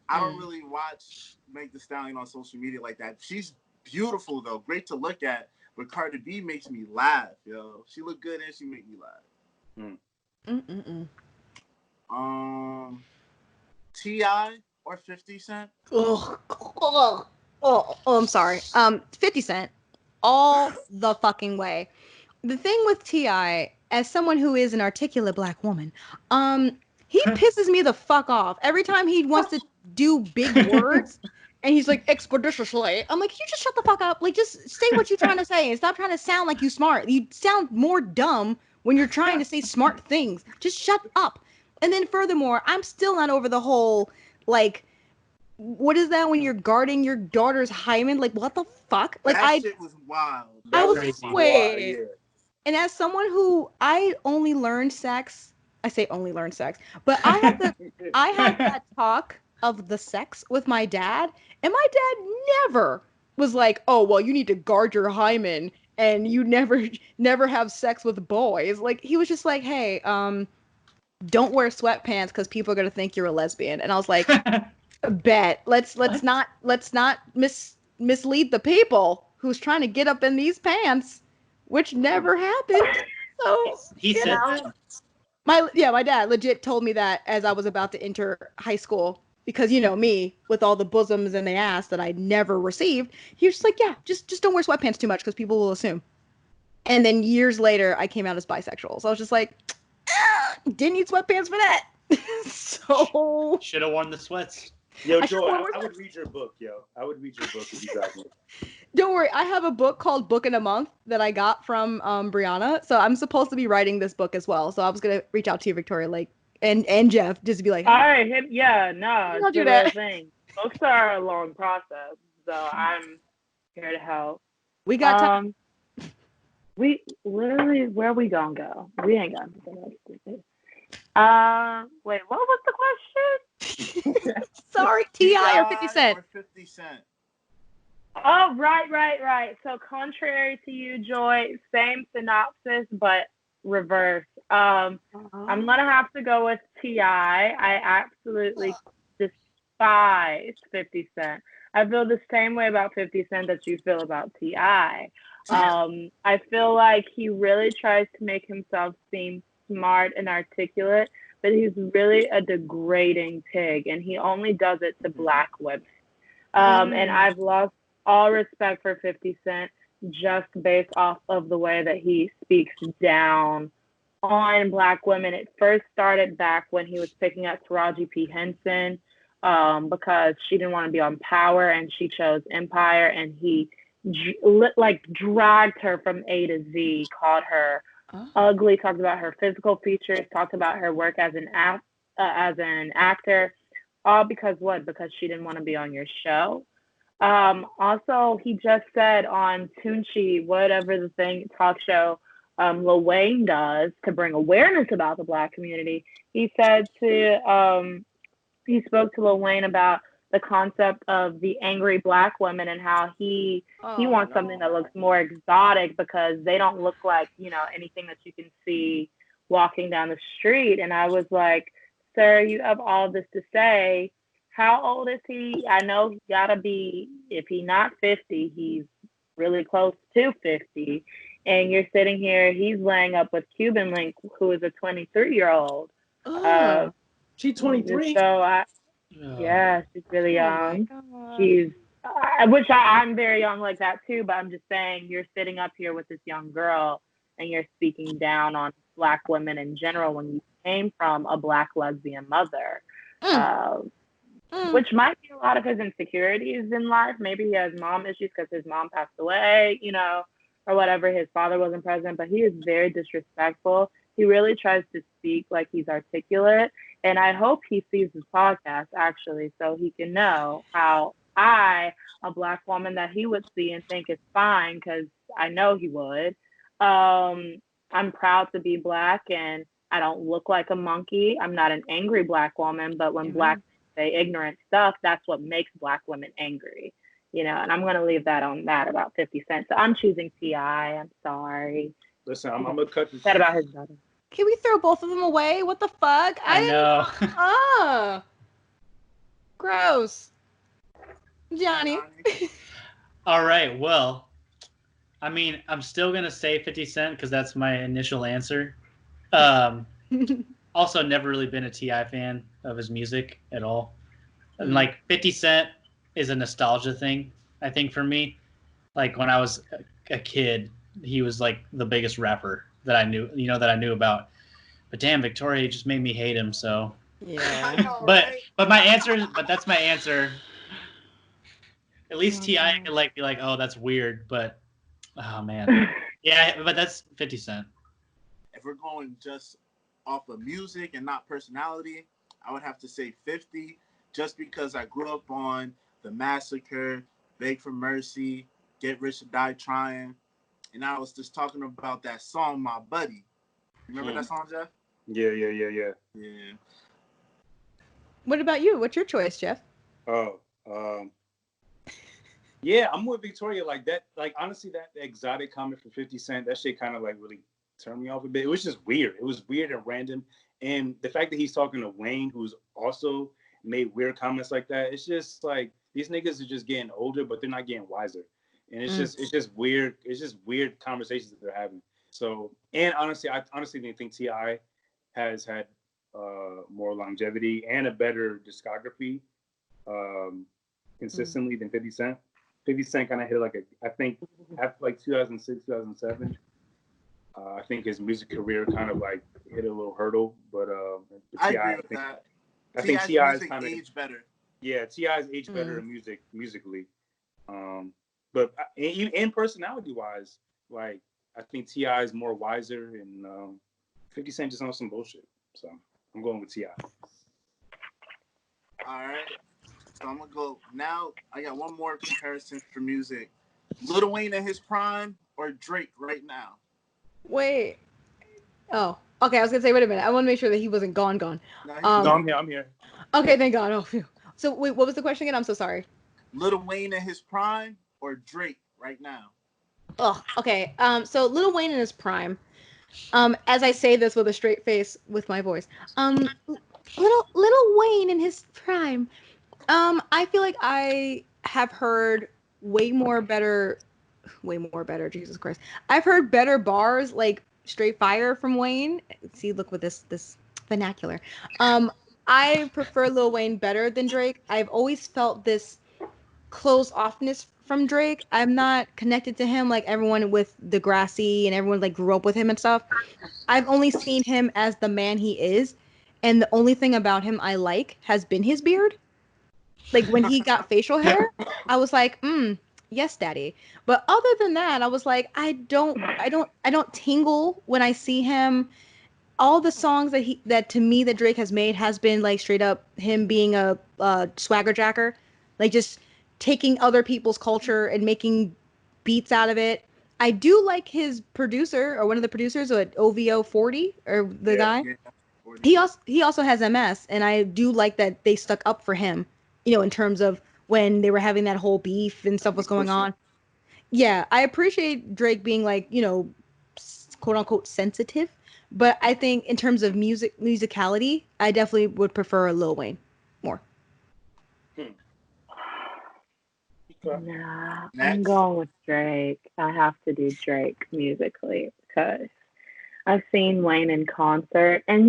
I don't really watch Meg Thee Stallion on social media like that. She's beautiful, though. Great to look at. But Cardi B makes me laugh, yo. She look good and she make me laugh. T.I. or 50 Cent? Oh, I'm sorry. 50 Cent. All the fucking way. The thing with T.I., as someone who is an articulate black woman, he pisses me the fuck off. Every time he wants to do big words and he's like, expeditiously. I'm like, you just shut the fuck up. Like, just say what you're trying to say and stop trying to sound like you smart. You sound more dumb when you're trying to say smart things. Just shut up. And then furthermore, I'm still not over the whole, like, what is that when you're guarding your daughter's hymen? Like, what the fuck? Like, that shit was wild. I was crazy. wait. Yeah. And as someone who I only learned sex, I say only learned sex, but I had that talk of the sex with my dad, and my dad never was like, oh, well, you need to guard your hymen and you never have sex with boys. Like, he was just like, hey, don't wear sweatpants because people are gonna think you're a lesbian. And I was like, bet. Let's not mislead the people who's trying to get up in these pants, which never happened. So He said know? that. my dad legit told me that as I was about to enter high school because me with all the bosoms and the ass that I never received. He was just like, yeah, just don't wear sweatpants too much because people will assume. And then years later, I came out as bisexual. So I was just like, didn't need sweatpants for that. So Should have worn the sweats. Yo, I Joy, should've I would read your book, yo. I would read your book if you got one. don't worry, I have a book called Book in a Month that I got from Brianna. So I'm supposed to be writing this book as well. So I was gonna reach out to you, Victoria, like and Jeff, just to be like, All right, no, I'll it's do a that. real thing. Books are a long process, so I'm here to help. we got time. We literally, where we gonna go? We ain't got nothing else to do. Wait, what was the question? Sorry, T.I. or 50 Cent. Or 50 Cent. Oh, right. So contrary to you, Joy, same synopsis, but reverse. I'm gonna have to go with T.I. I absolutely despise 50 Cent. I feel the same way about 50 Cent that you feel about T.I. I feel like he really tries to make himself seem smart and articulate, but he's really a degrading pig, and he only does it to Black women. And I've lost all respect for 50 Cent just based off of the way that he speaks down on Black women. It first started back when he was picking up Taraji P. Henson because she didn't want to be on Power and she chose Empire, and he dragged her from A to Z, called her ugly, talked about her physical features, talked about her work as an actor, all because what? Because she didn't want to be on your show. Also, he just said on Tunchi, whatever the thing talk show Lil Wayne does to bring awareness about the Black community. He said he spoke to Lil Wayne about the concept of the angry Black women and how he wants something that looks more exotic because they don't look like, anything that you can see walking down the street. And I was like, sir, you have all this to say. How old is he? I know he gotta be, if he's not 50, he's really close to 50. And you're sitting here, he's laying up with Cuban Link, who is a 23-year-old. She's 23. So yeah, she's really young. I'm very young like that too, but I'm just saying you're sitting up here with this young girl and you're speaking down on Black women in general when you came from a Black lesbian mother. Which might be a lot of his insecurities in life. Maybe he has mom issues because his mom passed away, or whatever. His father wasn't present, but he is very disrespectful. He really tries to speak like he's articulate. And I hope he sees his podcast, actually, so he can know how a Black woman that he would see and think is fine, because I know he would. I'm proud to be Black, and I don't look like a monkey. I'm not an angry Black woman, but when Black say ignorant stuff, that's what makes Black women angry, and I'm going to leave that on that about 50 Cent. So I'm choosing T.I. I'm sorry. Listen, I'm going to cut this. Said about his brother. Can we throw both of them away? What the fuck? I know. Gross. Johnny. All right, well, I mean, I'm still going to say 50 Cent because that's my initial answer. Also, never really been a T.I. fan of his music at all. And, 50 Cent is a nostalgia thing, I think, for me. Like, when I was a kid, he was, the biggest rapper that I knew about. But damn, Victoria just made me hate him, so. Yeah. But that's my answer. At least T.I. could, be like, oh, that's weird, but, oh, man. Yeah, but that's 50 Cent. If we're going just off of music and not personality, I would have to say 50, just because I grew up on The Massacre, Beg for Mercy, Get Rich or Die Trying, and I was just talking about that song, My Buddy. Remember that song, Jeff? Yeah. Yeah. What about you? What's your choice, Jeff? Yeah, I'm with Victoria. Like that, honestly, that exotic comment for 50 Cent, that shit kind of really turned me off a bit. It was just weird. It was weird and random. And the fact that he's talking to Wayne, who's also made weird comments like that, it's just these niggas are just getting older, but they're not getting wiser. And it's just weird. It's just weird conversations that they're having. So, and honestly, I honestly think T.I. has had more longevity and a better discography consistently than 50 Cent. 50 Cent kind of hit I think after like 2006, 2007, I think his music career kind of like hit a little hurdle. But I agree with that. I think T.I.'s kind of aged better. Yeah, T.I.'s aged better musically. But in personality wise, like I think T.I. is more wiser, and 50 Cent just on some bullshit. So I'm going with T.I. All right. So I'm gonna go now. I got one more comparison for music: Lil Wayne in his prime or Drake right now. Wait. Oh, okay. I was gonna say, wait a minute. I want to make sure that he wasn't gone. No, I'm here. Okay, thank God. Oh, phew. So wait, what was the question again? I'm so sorry. Lil Wayne in his prime or Drake right now? Oh, okay. So Lil Wayne in his prime. As I say this with a straight face with my voice. Little Wayne in his prime. I feel like I have heard way more better, Jesus Christ. I've heard better bars, like straight fire from Wayne. See, look with this vernacular. I prefer Lil Wayne better than Drake. I've always felt this closed offness from Drake. I'm not connected to him like everyone with Degrassi and everyone like grew up with him and stuff. I've only seen him as the man he is, and the only thing about him I like has been his beard. Like when he got facial hair, I was like, yes, daddy. But other than that, I was like, I don't tingle when I see him. All the songs that to me that Drake has made has been like straight up him being a swagger jacker, like just taking other people's culture and making beats out of it. I do like his producer or one of the producers at OVO 40 or the guy. Yeah, he also has MS, and I do like that they stuck up for him, in terms of when they were having that whole beef and stuff was going on. Yeah, I appreciate Drake being like, quote unquote sensitive, but I think in terms of musicality, I definitely would prefer Lil Wayne more. Nah, I'm going with Drake. I have to do Drake musically because I've seen Wayne in concert, and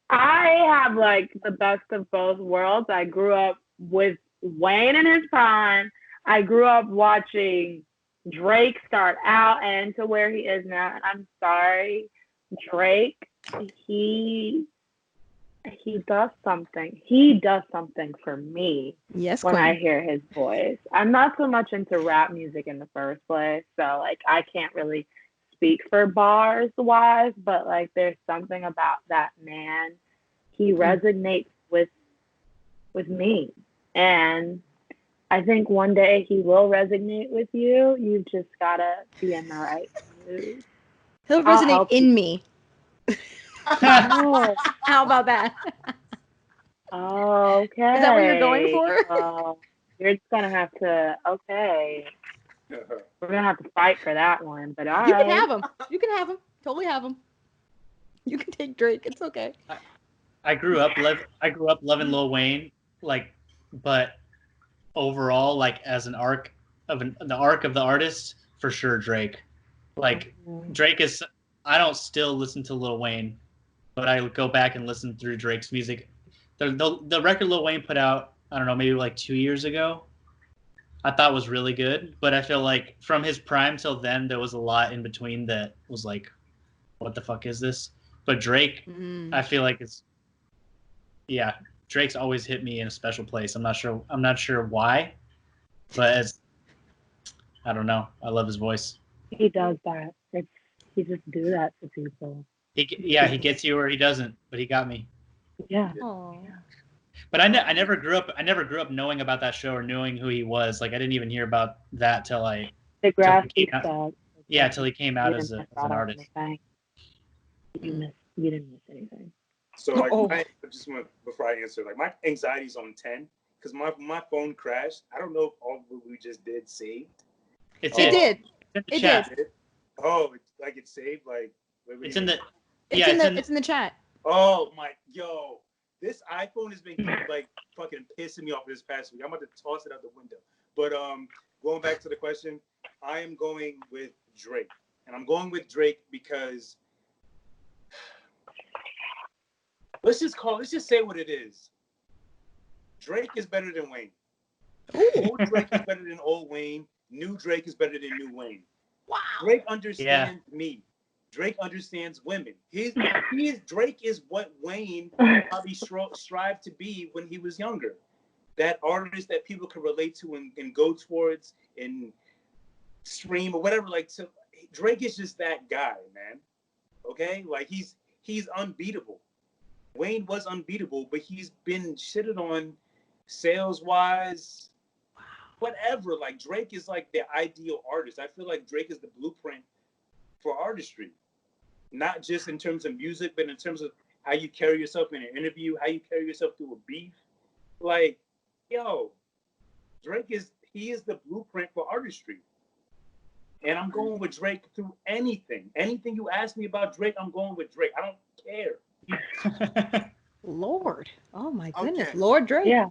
I have like the best of both worlds. I grew up with Wayne in his prime. I grew up watching Drake start out and to where he is now. And I'm sorry, Drake, he does something. He does something for me when I hear his voice. I'm not so much into rap music in the first place, so like I can't really speak for bars wise, but like there's something about that man. He resonates with me, and I think one day he will resonate with you. You just gotta be in the right mood. He'll resonate in me. Oh. How about that? Okay. Is that what you're going for? You're just gonna have to. Okay. We're gonna have to fight for that one, but all you right. can have him. You can have him. Totally have him. You can take Drake. It's okay. I grew up loving Lil Wayne, but overall, like as the arc of the artist, for sure Drake. Like Drake is. I don't still listen to Lil Wayne, but I go back and listen through Drake's music. The record Lil Wayne put out, I don't know, maybe like 2 years ago, I thought was really good. But I feel like from his prime till then, there was a lot in between that was like, what the fuck is this? But Drake, I feel like Drake's always hit me in a special place. I'm not sure why, but I don't know. I love his voice. He does that. He just do that to people. He gets you or he doesn't, but he got me. Yeah. But I never grew up knowing about that show or knowing who he was. Like I didn't even hear about that till Degrassi stuff. Yeah, till he came out as an artist. You didn't miss anything. So like, before I answer, like my anxiety's on 10 because my phone crashed. I don't know if all what we just did saved. It did. It did. Oh, it's saved. Like it's in the. It's in the chat. Oh my, this iPhone has been like fucking pissing me off this past week. I'm about to toss it out the window. But going back to the question, I am going with Drake. And I'm going with Drake because let's just say what it is. Drake is better than Wayne. Old Drake is better than old Wayne. New Drake is better than new Wayne. Wow. Drake understands me. Drake understands women. Drake is what Wayne probably strived to be when he was younger. That artist that people can relate to and go towards and stream or whatever. Like, so Drake is just that guy, man. Okay, like he's unbeatable. Wayne was unbeatable, but he's been shitted on sales wise, whatever. Like Drake is like the ideal artist. I feel like Drake is the blueprint for artistry, not just in terms of music, but in terms of how you carry yourself in an interview, how you carry yourself through a beef. Like, yo, Drake is the blueprint for artistry. And I'm going with Drake through anything. Anything you ask me about Drake, I'm going with Drake. I don't care. Lord. Oh my goodness. Okay. Lord Drake. Yeah.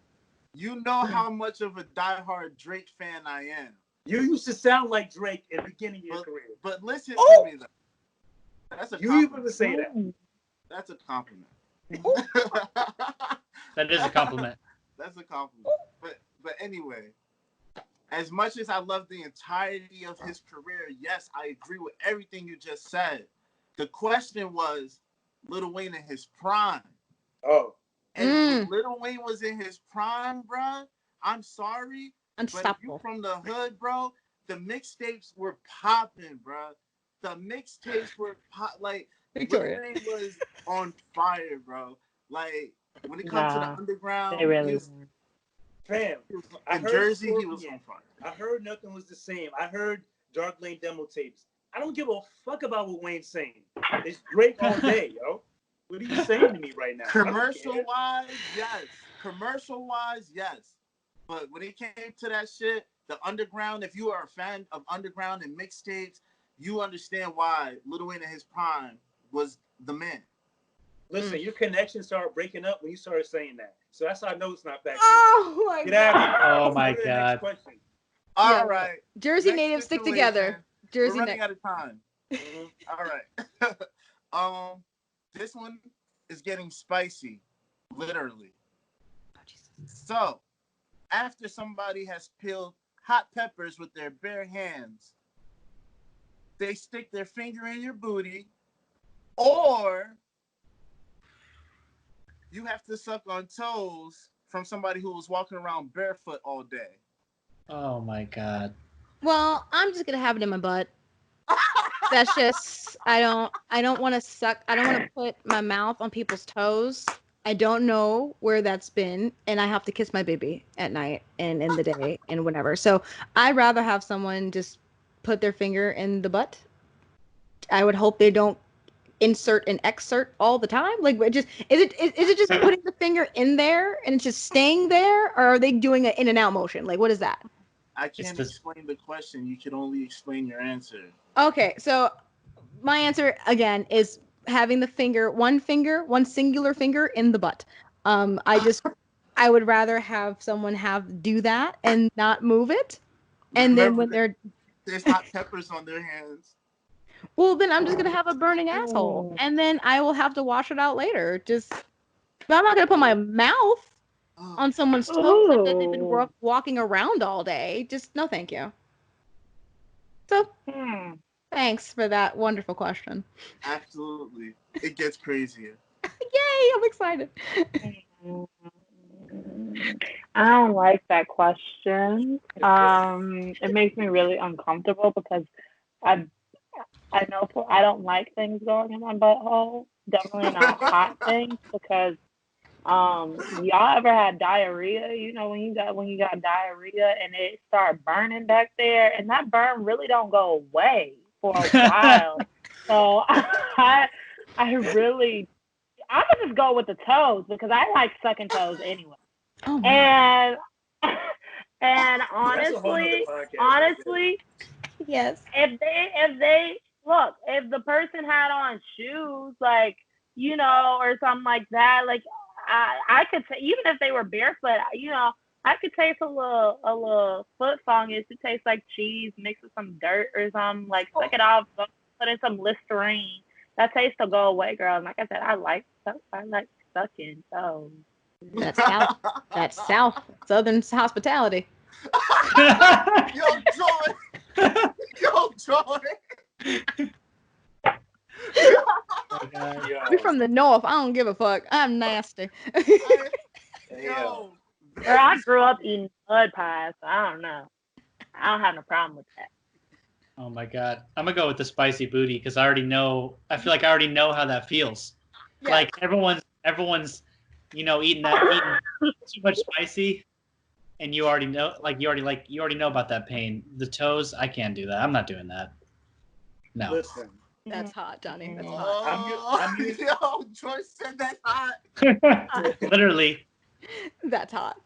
You know how much of a diehard Drake fan I am. You used to sound like Drake at the beginning of your career. But listen to me though. That's a You compliment. even say that. That's a compliment. That is a compliment. That's a compliment. But anyway, as much as I love the entirety of his career, yes, I agree with everything you just said. The question was Lil Wayne in his prime. Oh. And when Lil Wayne was in his prime, bruh, I'm sorry, but if you from the hood, bro, the mixtapes were popping, bruh. The mixtapes were like Victoria. Lil Wayne was on fire, bro. Like when it comes to the underground, they really Fam, in Jersey, he was on fire. I heard Nothing Was the Same. I heard Dark Lane demo tapes. I don't give a fuck about what Wayne's saying. It's Drake all day, yo. What are you saying to me right now? Commercial-wise, yes. Commercial-wise, yes. But when it came to that shit, the underground, if you are a fan of underground and mixtapes, you understand why Lil Wayne in his prime was the man. Listen, your connection started breaking up when you started saying that. So that's how I know it's not factual. Oh my Get out of here. Oh my Go to the God. next question. All right. Jersey Next natives stick situation. together. Jersey We're running out of time. Mhm. All right. This one is getting spicy, literally. So, after somebody has peeled hot peppers with their bare hands, they stick their finger in your booty, or you have to suck on toes from somebody who was walking around barefoot all day. Oh my God. Well, I'm just gonna have it in my butt. That's just I don't want to suck. I don't want to put my mouth on people's toes. I don't know where that's been, and I have to kiss my baby at night and in the day and whenever. So I'd rather have someone just put their finger in the butt. I would hope they don't insert and exert all the time. Like, is it just putting the finger in there and it's just staying there, or are they doing an in and out motion? Like, what is that? I can't explain the question. You can only explain your answer. Okay, so my answer again is having one singular finger in the butt. I would rather have someone do that and not move it. And then when there's hot peppers on their hands. Well, then I'm just gonna have a burning asshole, and then I will have to wash it out later. But I'm not gonna put my mouth on someone's toes after they've been walking around all day. Just no, thank you. So, thanks for that wonderful question. Absolutely, it gets crazier. Yay! I'm excited. I don't like that question. It makes me really uncomfortable because I know I don't like things going in my butthole. Definitely not hot things because y'all ever had diarrhea? You know when you got diarrhea and it start burning back there, and that burn really don't go away for a while. So I would just go with the toes because I like sucking toes anyway. Oh, and honestly, yes. If the person had on shoes, like, you know, or something like that, like I could say, even if they were barefoot, you know, I could taste a little foot fungus. It tastes like cheese mixed with some dirt or something. Like, suck it off, put in some Listerine. That taste will go away, girl. And like I said, I like sucking toes. That's South Southern hospitality. Yo, Joy. Yo, Joy. We're from the North. I don't give a fuck. I'm nasty. Yo. Girl, I grew up eating mud pies, so I don't know. I don't have no problem with that. Oh my god, I'm gonna go with the spicy booty because I already know. I feel like I already know how that feels. Yeah. Like everyone's, eating too much spicy, and you already know. You already know about that pain. The toes, I can't do that. I'm not doing that. No. Listen, That's hot, Johnny. That's hot. I'm Yo, Joy said that's hot. Literally. That's hot.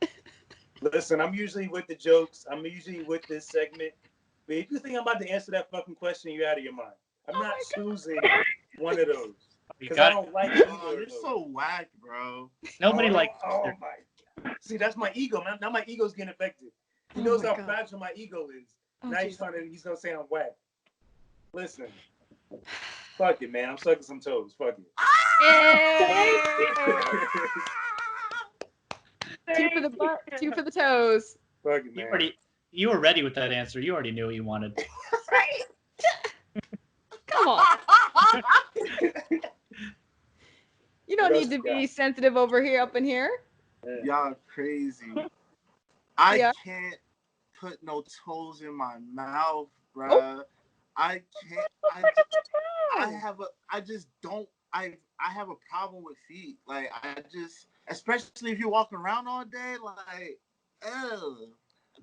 Listen, I'm usually with the jokes. I'm usually with this segment. But if you think I'm about to answer that fucking question, you're out of your mind. I'm not choosing one of those. Because I don't like either of You're those. so whack, bro. Nobody likes. Oh my god. See, that's my ego, man. Now my ego's getting affected. He knows how fragile my ego is. Now he's gonna say I'm whack. Listen. Fuck it, man. I'm sucking some toes. Fuck it. Two for the butt, two for the toes. Fuck it, man. You were ready with that answer. You already knew what you wanted. Come on. You don't need to be sensitive over here, up in here. Y'all crazy. I can't put no toes in my mouth, bruh. Oh. I can't. I have a problem with feet. Like, especially if you're walking around all day, like,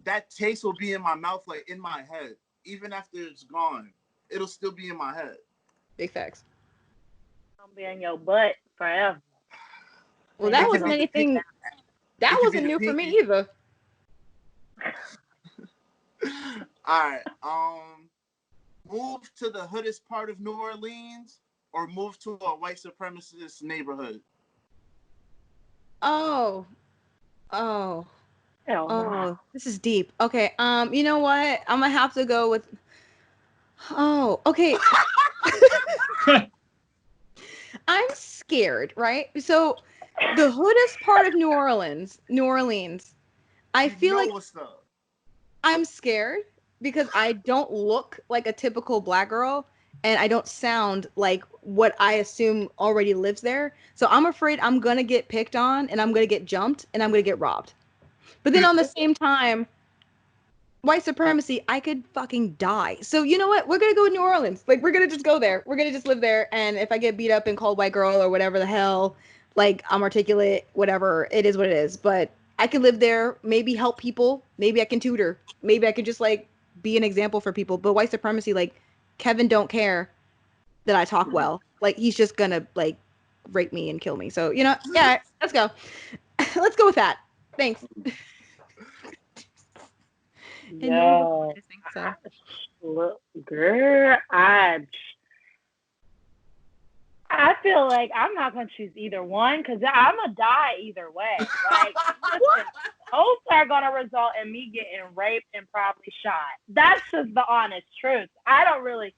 that taste will be in my mouth, like in my head. Even after it's gone, it'll still be in my head. Big facts. I'll be in your butt forever. Well, that wasn't anything. That wasn't new for me either. All right. Move to the hoodest part of New Orleans or move to a white supremacist neighborhood? Oh, this is deep. Okay, you know what? I'm gonna have to go with. Oh, okay. I'm scared, right? So, the hoodest part of New Orleans. I feel like I'm scared because I don't look like a typical black girl and I don't sound like what I assume already lives there. So I'm afraid I'm going to get picked on and I'm going to get jumped and I'm going to get robbed. But then on the same time, white supremacy, I could fucking die. So you know what? We're going to go with New Orleans. Like, we're going to just go there. We're going to just live there. And if I get beat up and called white girl or whatever the hell, like, I'm articulate, whatever, it is what it is. But I could live there, maybe help people. Maybe I can tutor. Maybe I could just, like, be an example for people. But white supremacy, like, Kevin don't care that I talk well. Like, he's just gonna, like, rape me and kill me. So, you know, yeah, let's go. Let's go with that. Thanks. No, I think so. Look, girl, I feel like I'm not gonna choose either one because I'm gonna die either way. Like, listen, both are gonna result in me getting raped and probably shot. That's just the honest truth. I don't really.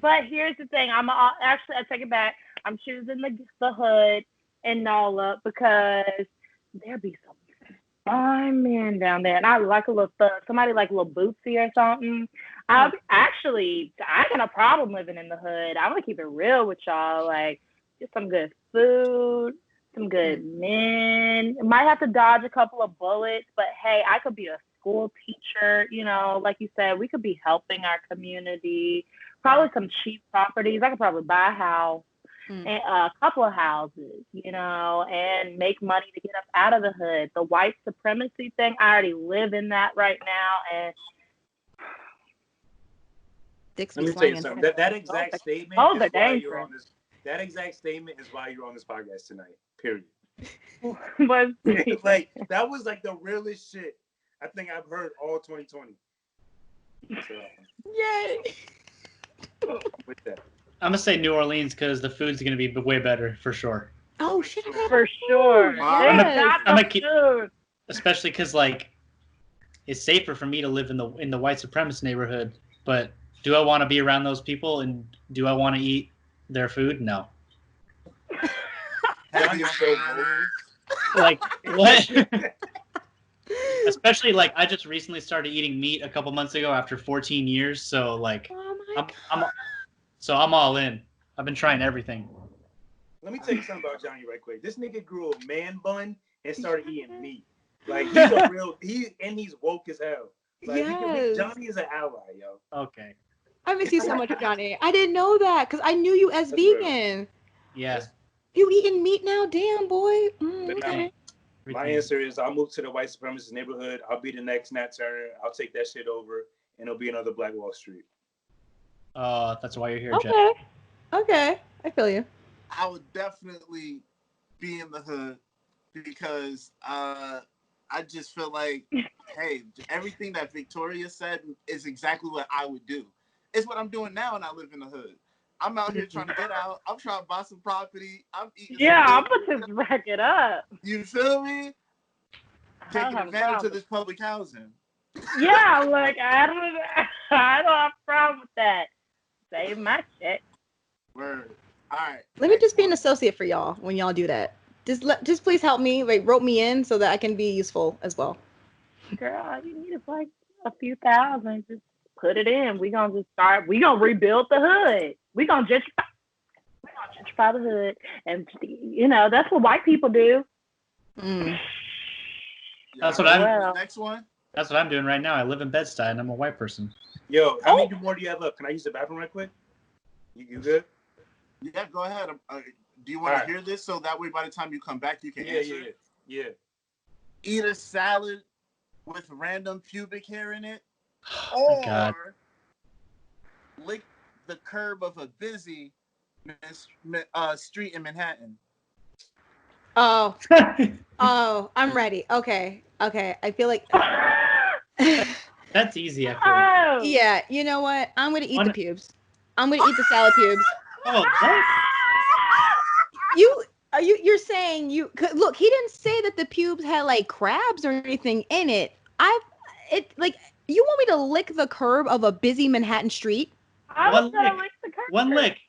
But here's the thing. I take it back. I'm choosing the hood and NOLA because there be some fine men down there, and I like a little thug. Somebody like a little Bootsy or something. I got a problem living in the hood. I'm gonna keep it real with y'all. Like, get some good food, some good men. Might have to dodge a couple of bullets, but hey, I could be a school teacher. You know, like you said, we could be helping our community. Probably some cheap properties. I could probably buy a house. And a couple of houses, you know, and make money to get up out of the hood. The white supremacy thing, I already live in that right now. And let me tell you something. That exact statement is why you're on this. That exact statement is why you're on this podcast tonight. Period. Like, that was like the realest shit I think I've heard all 2020. So, yay! With that. I'm gonna say New Orleans because the food's gonna be way better for sure. Oh shit! For sure. Yes. I'm gonna keep, especially because like it's safer for me to live in the white supremacist neighborhood. But do I want to be around those people, and do I want to eat their food? No. Like what? Especially like I just recently started eating meat a couple months ago after 14 years, so like I'm all in. I've been trying everything. Let me tell you something about Johnny right quick. This nigga grew a man bun and started eating meat. Like he's a real he's woke as hell. Like Yes. Johnny is an ally, yo. Okay. I miss you so much, Johnny. I didn't know that because I knew you as vegan. Yeah. You eating meat now? Damn, boy. Okay. My answer is I'll move to the white supremacist neighborhood. I'll be the next Nat Turner. I'll take that shit over, and it'll be another Black Wall Street. That's why you're here, Jeff. Okay. I feel you. I would definitely be in the hood because I just feel like, hey, everything that Victoria said is exactly what I would do. It's what I'm doing now, and I live in the hood. I'm out here trying to get out. I'm trying to buy some property. I'm eating. Yeah, I'm gonna just rack it up. You feel me? Taking advantage of this public housing. Yeah, like I don't have a problem with that. Save my shit. Word. All right. Let me just be an associate for y'all when y'all do that. Just please help me, like rope me in so that I can be useful as well. Girl, all you need is like a few thousand. Just put it in. We gonna just start. We gonna rebuild the hood. We gonna gentrify the hood, and that's what white people do. That's what Next one. That's what I'm doing right now. I live in Bed-Stuy and I'm a white person. Yo, how many more do you have up? Can I use the bathroom right quick? You good? Yeah, go ahead. Do you want to hear this so that way by the time you come back you can answer? Yeah. Eat a salad with random pubic hair in it, or lick the curb of a busy street in Manhattan. Oh, I'm ready. Okay. I feel like that's easy. I feel. Yeah, you know what? I'm gonna eat the pubes. I'm gonna eat the salad pubes. Oh, what? You're saying look? He didn't say that the pubes had like crabs or anything in it. You want me to lick the curb of a busy Manhattan street? I was gonna lick the curb. One lick.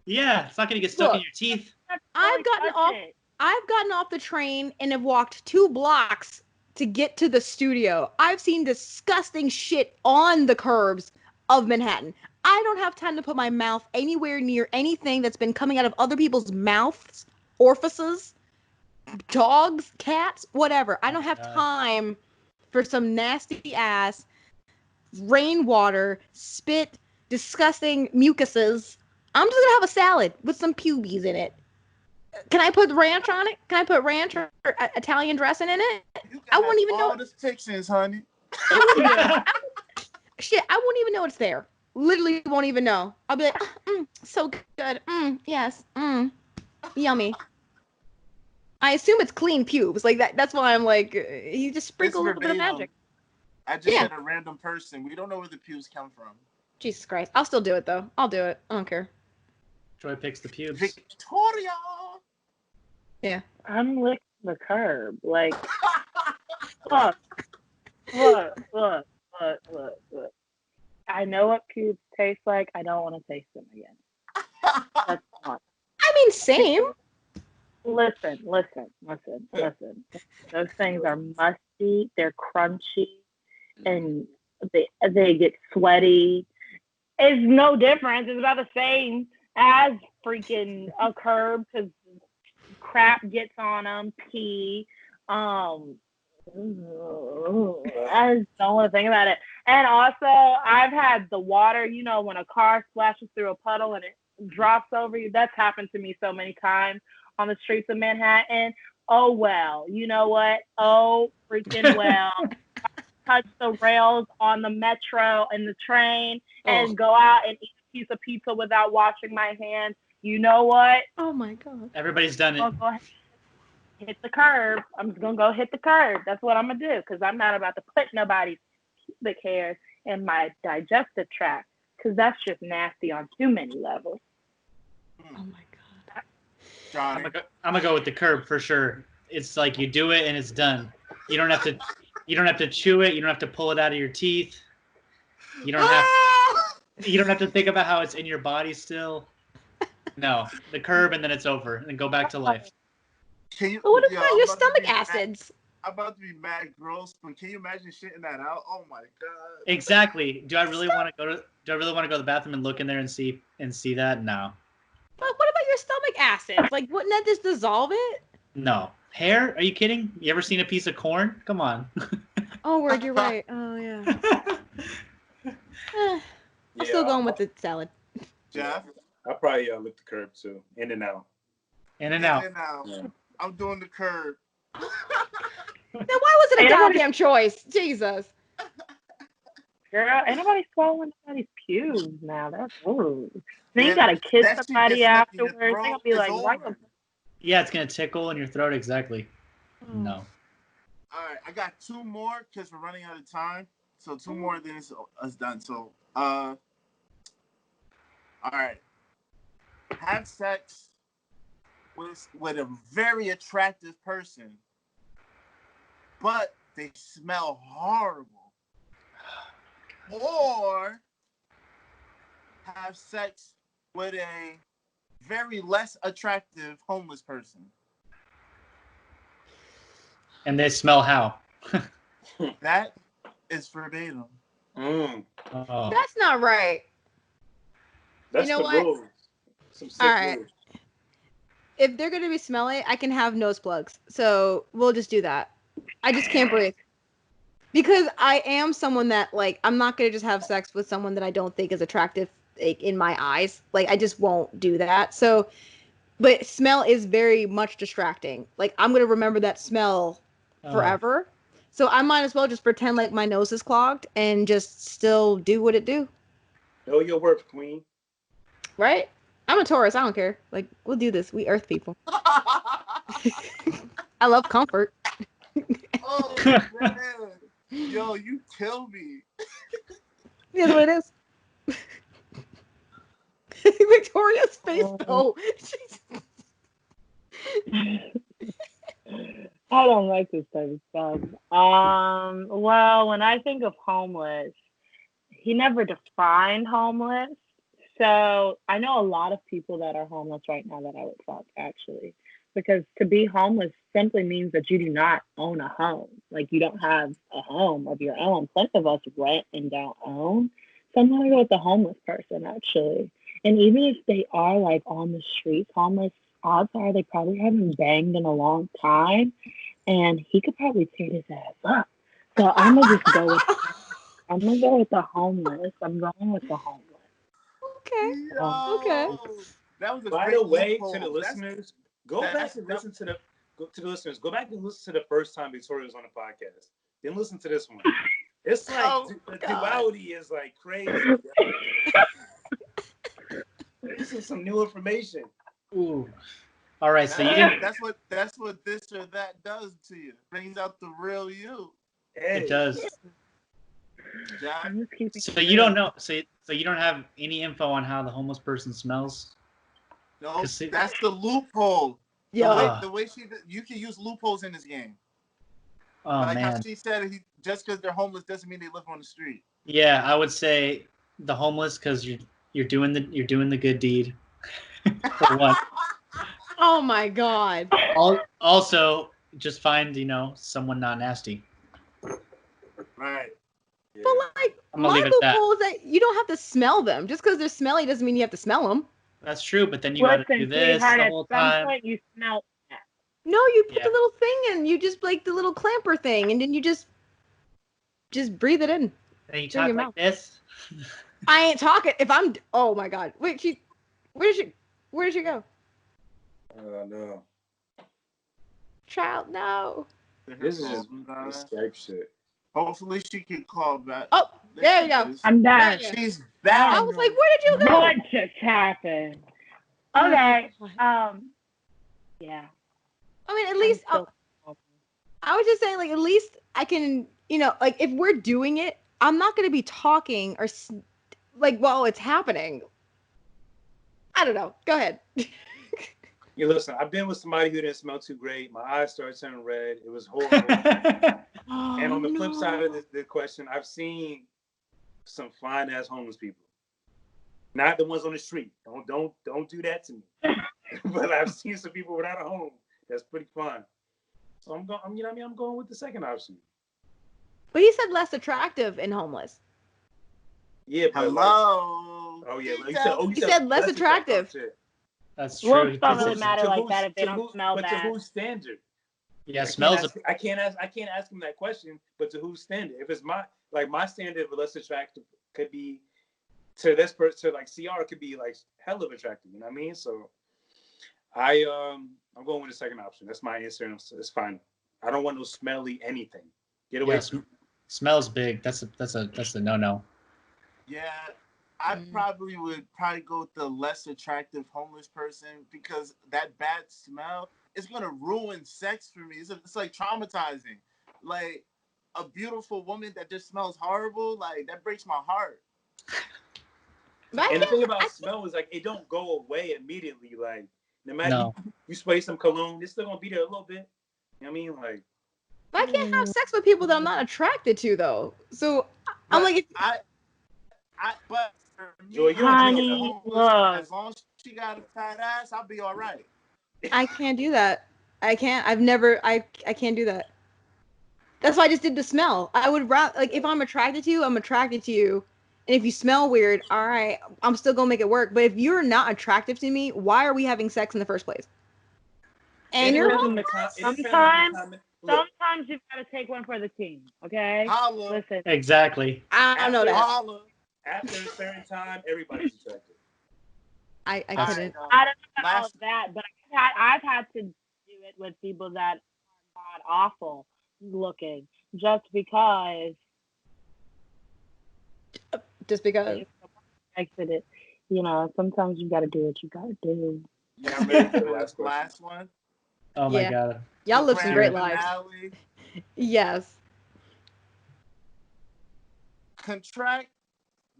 Yeah, it's not gonna get stuck in your teeth. I've gotten off the train and have walked 2 blocks to get to the studio. I've seen disgusting shit on the curbs of Manhattan. I don't have time to put my mouth anywhere near anything that's been coming out of other people's mouths, orifices, dogs, cats, whatever. I don't have time for some nasty ass rainwater, spit, disgusting mucuses. I'm just gonna have a salad with some pubies in it. Can I put ranch on it? Can I put ranch or Italian dressing in it? I won't even know. All the fixings, honey. Shit, I won't even know it's there. Literally won't even know. I'll be like, so good. Yes. Yummy. I assume it's clean pubes. Like that's why I'm like, you just sprinkle a little bit of magic. I just said a random person. We don't know where the pubes come from. Jesus Christ. I'll still do it though. I'll do it. I don't care. Joy picks the pubes. Victoria. Yeah. I'm licking the curb. Like, look. I know what pubes taste like. I don't want to taste them again. That's not. I mean, same. Listen. Those things are musty. They're crunchy, and they get sweaty. It's no difference. It's about the same as freaking a curb because crap gets on them. Pee. I just don't want to think about it. And also, I've had the water, when a car splashes through a puddle and it drops over you. That's happened to me so many times on the streets of Manhattan. Oh, well. You know what? Oh, freaking well. Touch the rails on the metro and the train and go out and eat a piece of pizza without washing my hands. You know what? Oh, my God. Everybody's done it. Go ahead. Hit the curb. I'm just going to go hit the curb. That's what I'm going to do because I'm not about to put nobody's pubic hairs in my digestive tract because that's just nasty on too many levels. Oh, my God. Johnny. I'm going to go with the curb for sure. It's like you do it and it's done. You don't have to chew it. You don't have to pull it out of your teeth. You don't have to think about how it's in your body still. No, the curb and then it's over, and then go back to life. Can you? But what yo, about I'm your about to stomach be mad- acids? I'm about to be mad gross, but can you imagine shitting that out? Oh my god. Exactly. Do I really want to go to the bathroom and look in there and see that? No. But what about your stomach acids? Like, wouldn't that just dissolve it? No. Hair? Are you kidding? You ever seen a piece of corn? Come on. Oh, word, you're right. Oh, yeah. I'm still going with the salad. Jeff? I'll probably lick the curb too. In and out. In and out. Yeah. I'm doing the curb. Now, why was it a goddamn choice? Jesus. Girl, ain't nobody swallowing anybody's pubes now. That's rude. Then you Yeah, gotta kiss that shit somebody gets stuck in your afterwards. They're gonna throat, be it's like, why over. Yeah, it's gonna tickle in your throat. Exactly. No. All right, I got two more because we're running out of time. So two more, then it's done. So, all right. Have sex with a very attractive person, but they smell horrible. Or have sex with a very less attractive homeless person. And they smell how? That is verbatim. Mm. Oh. That's not right. That's know the what? rules. Some sick All right. rules. If they're gonna be smelly, I can have nose plugs. So we'll just do that. I just can't breathe. Because I am someone that, like, I'm not gonna just have sex with someone that I don't think is attractive, like, in my eyes. Like, I just won't do that. So, but smell is very much distracting. Like, I'm gonna remember that smell forever. So I might as well just pretend like my nose is clogged and just still do what it do. Know your worth, queen. Right? I'm a Taurus. I don't care. Like, we'll do this. We Earth people. I love comfort. Oh man, yo, you kill me. That's what it is. Victoria's face, though. I don't like this type of stuff. Well, when I think of homeless, he never defined homeless. So I know a lot of people that are homeless right now that I would fuck, actually. Because to be homeless simply means that you do not own a home. Like, you don't have a home of your own. Some of us rent and don't own. So I'm gonna go with the homeless person, actually. And even if they are like on the streets homeless, odds are they probably haven't banged in a long time, and he could probably tear his ass up. So I'm gonna just go with the homeless. I'm going with the homeless. Okay. Yo, Okay. that was a By great the way, loophole. to the listeners, go that's- back and listen to the listeners. Go back and listen to the first time Victoria was on the podcast. Then listen to this one. It's like Oh, the God. duality is like crazy. This is some new information. Ooh. All right. So you didn't. That's what this or that does to you. Brings out the real you. Hey. It does. Jack. I'm just keeping So you don't know. So you don't have any info on how the homeless person smells. No, 'Cause that's the loophole. Yeah. The way you can use loopholes in this game. Oh Like how man. she said, just because they're homeless doesn't mean they live on the street. Yeah, I would say the homeless because you're doing the good deed. For one. Oh my God. Also, just find someone not nasty. Right. Yeah. But like, I'm gonna my leave it at that. loophole is that you don't have to smell them. Just because they're smelly doesn't mean you have to smell them. That's true, but then you got to do Listen, this sweetheart, the at whole some time. point you smell that. No, you put Yeah. the little thing in. You just like the little clamper thing, and then you just breathe it in. And you through talk your like mouth. this. I ain't talking. If I'm, oh my God, wait, where did she go? No. Child, no. This is just this Skype shit. Hopefully she can call back. Oh, there you go. I'm done. Yeah. She's back. I was like, where did you go? What just happened? Okay. Yeah. I mean, at least I was just saying, like, at least I can, like, if we're doing it, I'm not gonna be talking or like while it's happening. I don't know. Go ahead. You listen. I've been with somebody who didn't smell too great. My eyes started turning red. It was horrible. And on the flip side of the question, I've seen some fine ass homeless people. Not the ones on the street. Don't do that to me. But I've seen some people without a home that's pretty fine. So I'm going. I'm going with the second option. But you said less attractive and homeless. Yeah. But Hello. oh yeah. You said less attractive. That's true. Looks don't really matter like that if they don't smell bad. But to bad. whose standard? Yeah, smells. I can't ask him that question. But to whose standard? If it's my standard for less attractive could be to this person, to like CR could be like hell of attractive. You know what I mean? So I'm going with the second option. That's my answer, and it's fine. I don't want no smelly anything. Get away. Yeah, smells big. That's a no. Yeah, I probably would go with the less attractive homeless person because that bad smell is gonna ruin sex for me. It's like traumatizing. Like a beautiful woman that just smells horrible, like that breaks my heart. And the thing about smell is like it don't go away immediately. Like no matter you spray some cologne, it's still gonna be there a little bit. You know what I mean? Like I can't have sex with people that I'm not attracted to though. So I'm like but for me, Joy, honey, look. as long as she got a fat ass, I'll be all right. I can't do that. I can't. I can't do that. That's why I just did the smell. I would rather, like, if I'm attracted to you, I'm attracted to you. And if you smell weird, all right, I'm still gonna make it work. But if you're not attractive to me, why are we having sex in the first place? And you're sometimes you've got to take one for the team, okay? Holla. Listen. Exactly. I don't know that. Holla. After a certain time, everybody's attractive. I couldn't. I don't know about all of that, but I've had to do it with people that are god awful looking just because. Just because. Exited. You know, sometimes you got to do what you got to do. Yeah, I'm ready for the last one. Oh my god. Y'all live some great lives. Yes. Contract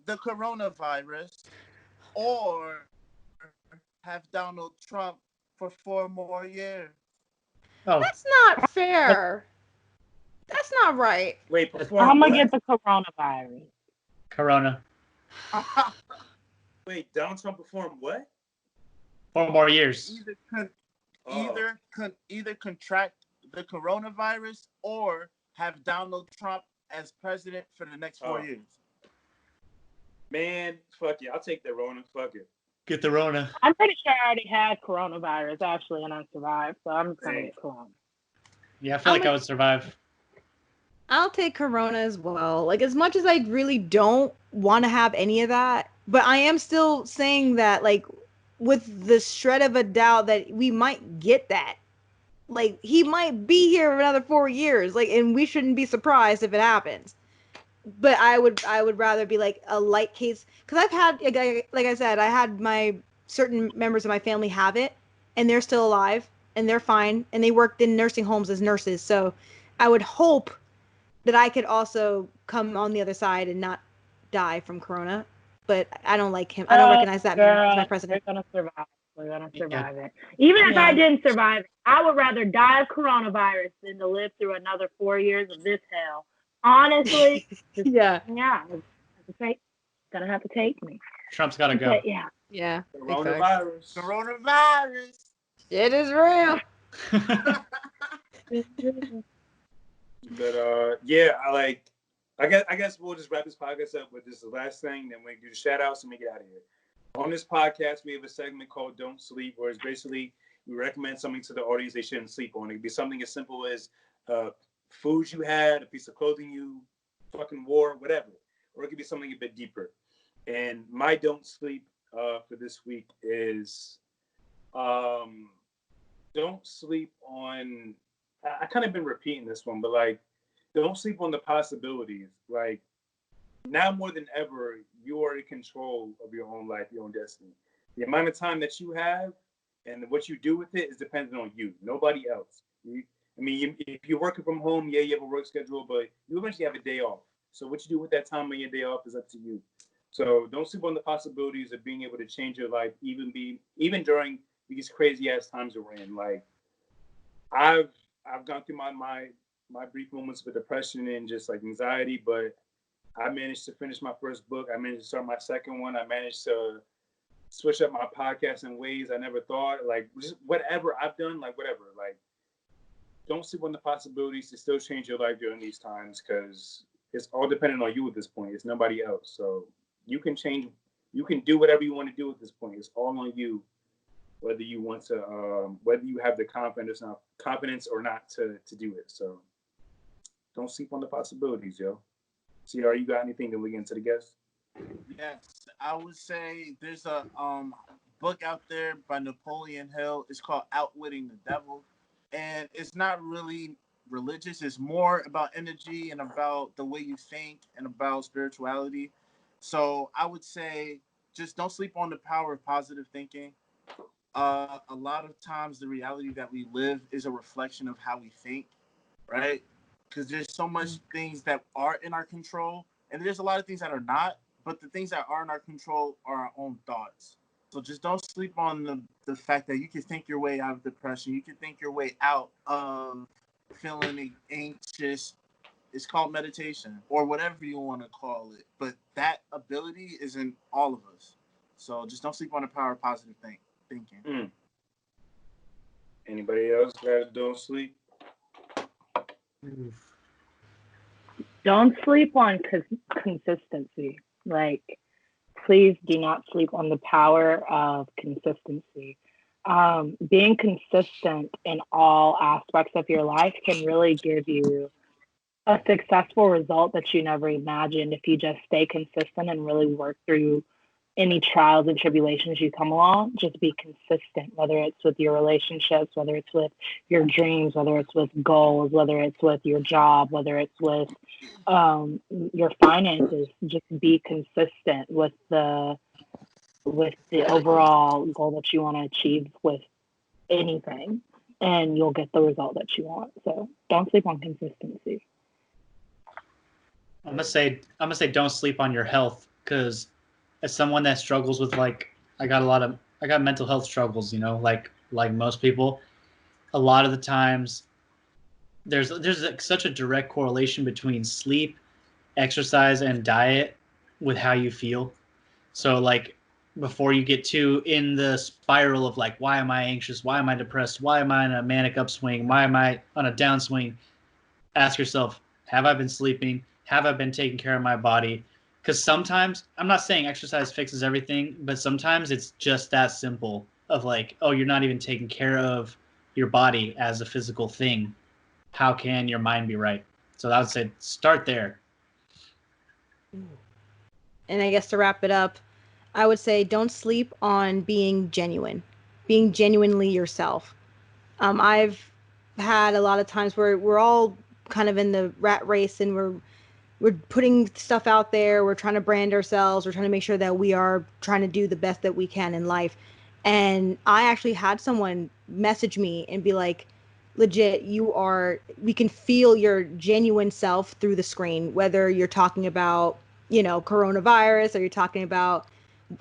the coronavirus or have Donald Trump for 4 more years. Oh. That's not fair. That's not right. Wait, I'm going to get the coronavirus. Corona. Wait, Donald Trump performed what? 4 more years. Either contract the coronavirus or have Donald Trump as president for the next 4 years. Man, fuck it. I'll take the Rona. Fuck it. Get the Rona. I'm pretty sure I already had coronavirus, actually, and I survived. So I'm just going to get corona. Yeah, I feel like I would survive. I'll take corona as well. Like, as much as I really don't want to have any of that, but I am still saying that, like, with the shred of a doubt that we might get that. Like, he might be here for another 4 years, like, and we shouldn't be surprised if it happens. But I would rather be like a light case, because I've had, like I said, I had my certain members of my family have it, and they're still alive, and they're fine, and they worked in nursing homes as nurses. So I would hope that I could also come on the other side and not die from corona. But I don't like him. I don't recognize that man as my president. We're gonna survive. We're gonna survive it. Even if I didn't survive it, I would rather die of coronavirus than to live through another 4 years of this hell. Honestly, yeah, it's gonna have to take me. Trump's gotta go. Yeah. Coronavirus. It is real. But I guess we'll just wrap this podcast up with this last thing, then we do the shout outs and we get out of here. On this podcast, we have a segment called Don't Sleep, where it's basically we recommend something to the audience they shouldn't sleep on. It could be something as simple as food you had, a piece of clothing you fucking wore, whatever. Or it could be something a bit deeper. And my don't sleep for this week is don't sleep on, I kind of been repeating this one, but like, don't sleep on the possibilities. Like, now more than ever, you are in control of your own life, your own destiny. The amount of time that you have and what you do with it is dependent on you, nobody else. If you're working from home, you have a work schedule, but you eventually have a day off. So what you do with that time on your day off is up to you. So don't sleep on the possibilities of being able to change your life, even during these crazy ass times we're in. Like, I've gone through my brief moments of depression and just like anxiety, but I managed to finish my first book. I managed to start my second one. I managed to switch up my podcast in ways I never thought. Like, just whatever I've done, like, whatever. Like, don't sleep on the possibilities to still change your life during these times, because it's all dependent on you at this point. It's nobody else. So you can change. You can do whatever you want to do at this point. It's all on you, whether you want to, whether you have the confidence or not to do it. So don't sleep on the possibilities, yo. CR, you got anything? Then we get into the guests. Yes, I would say there's a book out there by Napoleon Hill. It's called Outwitting the Devil, and it's not really religious. It's more about energy and about the way you think and about spirituality. So I would say just don't sleep on the power of positive thinking. A lot of times the reality that we live is a reflection of how we think, right? Because there's so much things that are in our control, and there's a lot of things that are not. But the things that are in our control are our own thoughts. So just don't sleep on the fact that you can think your way out of depression. You can think your way out of feeling anxious. It's called meditation or whatever you want to call it. But that ability is in all of us. So just don't sleep on the power of positive thinking. Anybody else that don't sleep? Don't sleep on consistency. Like, please do not sleep on the power of consistency. Being consistent in all aspects of your life can really give you a successful result that you never imagined if you just stay consistent and really work through any trials and tribulations you come along. Just be consistent, whether it's with your relationships, whether it's with your dreams, whether it's with goals, whether it's with your job, whether it's with your finances. Just be consistent with the overall goal that you want to achieve with anything, and you'll get the result that you want. So don't sleep on consistency. I'm gonna say don't sleep on your health, because as someone that struggles with, like, I got mental health struggles, like most people. A lot of the times there's such a direct correlation between sleep, exercise, and diet with how you feel. So, like, before you get too in the spiral of, like, why am I anxious? Why am I depressed? Why am I in a manic upswing? Why am I on a downswing? Ask yourself, have I been sleeping? Have I been taking care of my body? Because sometimes, I'm not saying exercise fixes everything, but sometimes it's just that simple of, like, oh, you're not even taking care of your body as a physical thing. How can your mind be right? So I would say start there. And I guess to wrap it up, I would say don't sleep on being genuinely yourself. I've had a lot of times where we're all kind of in the rat race, and we're putting stuff out there. We're trying to brand ourselves. We're trying to make sure that we are trying to do the best that we can in life. And I actually had someone message me and be like, legit, we can feel your genuine self through the screen, whether you're talking about, coronavirus, or you're talking about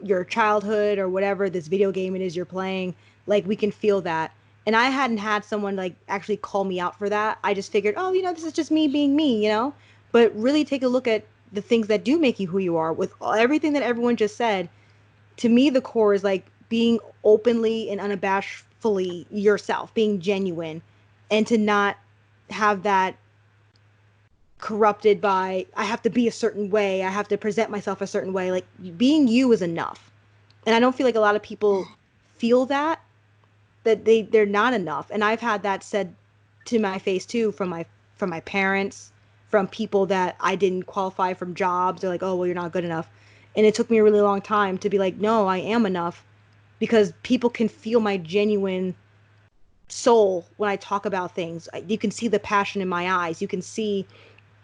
your childhood, or whatever this video game it is you're playing. Like, we can feel that. And I hadn't had someone like actually call me out for that. I just figured, oh, this is just me being me. But really take a look at the things that do make you who you are. With everything that everyone just said, to me, the core is like being openly and unabashedly yourself, being genuine, and to not have that corrupted by, I have to be a certain way, I have to present myself a certain way. Like, being you is enough. And I don't feel like a lot of people feel that they're not enough. And I've had that said to my face too, from my parents, from people that I didn't qualify from jobs. They're like, oh, well, you're not good enough. And it took me a really long time to be like, no, I am enough, because people can feel my genuine soul when I talk about things. You can see the passion in my eyes. You can see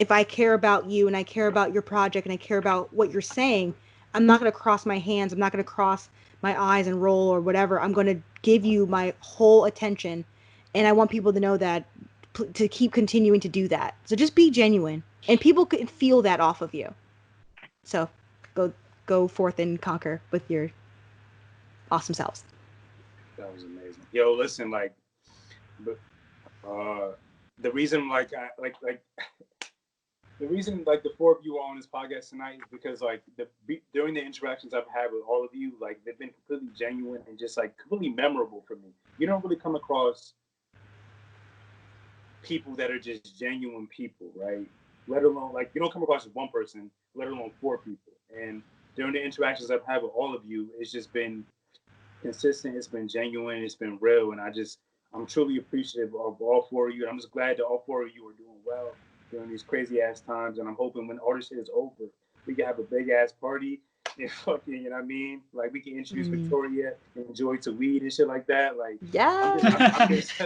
if I care about you and I care about your project and I care about what you're saying, I'm not going to cross my hands. I'm not going to cross my eyes and roll or whatever. I'm going to give you my whole attention. And I want people to know that, to keep continuing to do that. So just be genuine, and people can feel that off of you. So go forth and conquer with your awesome selves. That was amazing. Yo, listen, like, the reason, like, the reason like the four of you are on this podcast tonight is because like during the interactions I've had with all of you, like they've been completely genuine and just like completely memorable for me. You don't really come across people that are just genuine people, right? Let alone like you don't come across one person, let alone four people. And during the interactions I've had with all of you, it's just been consistent, it's been genuine, it's been real, and I'm truly appreciative of all four of you. And I'm just glad that all four of you are doing well during these crazy ass times. And I'm hoping when all this shit is over, we can have a big ass party and fucking, you know what I mean? Like we can introduce Victoria and Enjoy to weed and shit like that. Like Yeah. I just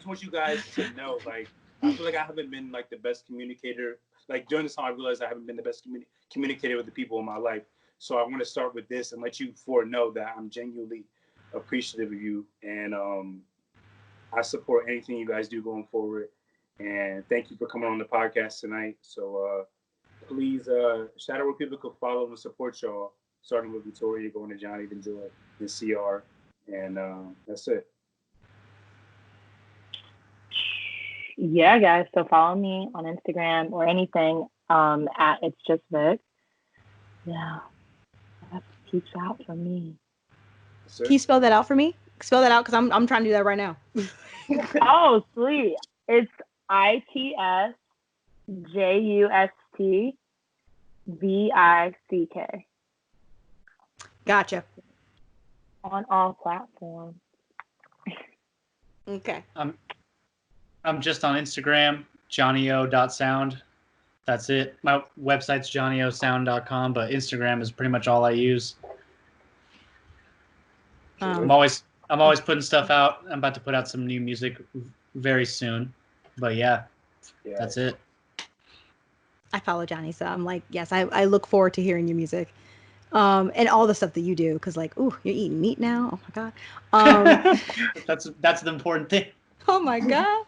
want you guys to know, like, I feel like I haven't been like the best communicator. Like during this time, I realized I haven't been the best communicator with the people in my life. So I want to start with this and let you four know that I'm genuinely appreciative of you, and I support anything you guys do going forward. And thank you for coming on the podcast tonight. So please shout out where people can follow and support y'all, starting with Victoria, going to Johnny, then Joy, then CR, and that's it. Yeah, guys. So follow me on Instagram or anything at It's Just Vic. Yeah, that's peace out for me. Can you spell that out for me? Spell that out because I'm trying to do that right now. Oh, sweet. It's ITSJUSTVICK. Gotcha. On all platforms. Okay. I'm just on Instagram, johnnyo.sound. That's it. My website's johnnyOsound.com, but Instagram is pretty much all I use. I'm always putting stuff out. I'm about to put out some new music very soon. But yeah, that's it. I follow Johnny, so I'm like, yes, I look forward to hearing your music. And all the stuff that you do, because like, ooh, you're eating meat now. Oh my god. That's the important thing. Oh my god.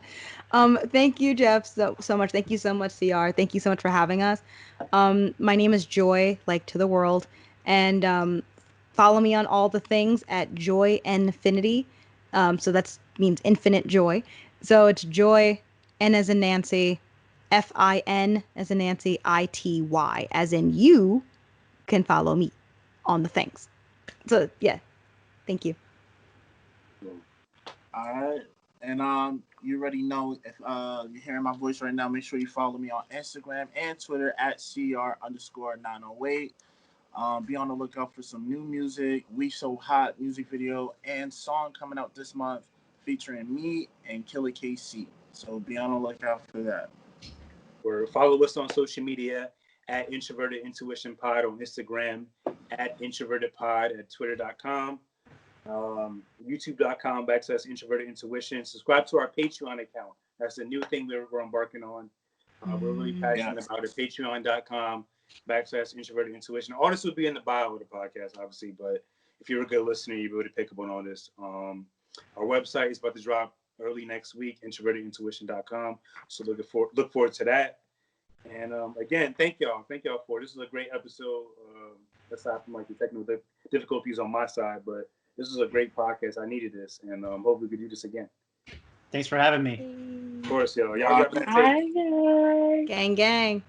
Thank you, Jeff, so much. Thank you so much, CR. Thank you so much for having us. My name is Joy, like to the world, and follow me on all the things at Joy Infinity. So that means infinite joy. So it's Joy, N as in Nancy, FIN as in Nancy, ITY, as in you can follow me on the things. So yeah, thank you. All right, and you already know if you're hearing my voice right now, make sure you follow me on Instagram and Twitter at CR_908. Be on the lookout for some new music, We So Hot music video and song coming out this month featuring me and Killer KC. So be on the lookout for that. Or follow us on social media at Introverted Intuition Pod on Instagram, at IntrovertedPod at Twitter.com, YouTube.com/Introverted Intuition. Subscribe to our Patreon account. That's a new thing we're embarking on. We're really passionate about it. Patreon.com/Introverted Intuition. All this will be in the bio of the podcast, obviously, but if you're a good listener, you'll be able to pick up on all this. Our website is about to drop early next week, introvertedintuition.com. So look forward to that. And again, thank y'all for it. This is a great episode. Aside from like the technical difficulties on my side, but this is a great podcast. I needed this, and hope we could do this again. Thanks for having me. Of course, y'all. Y'all got Bye, gang.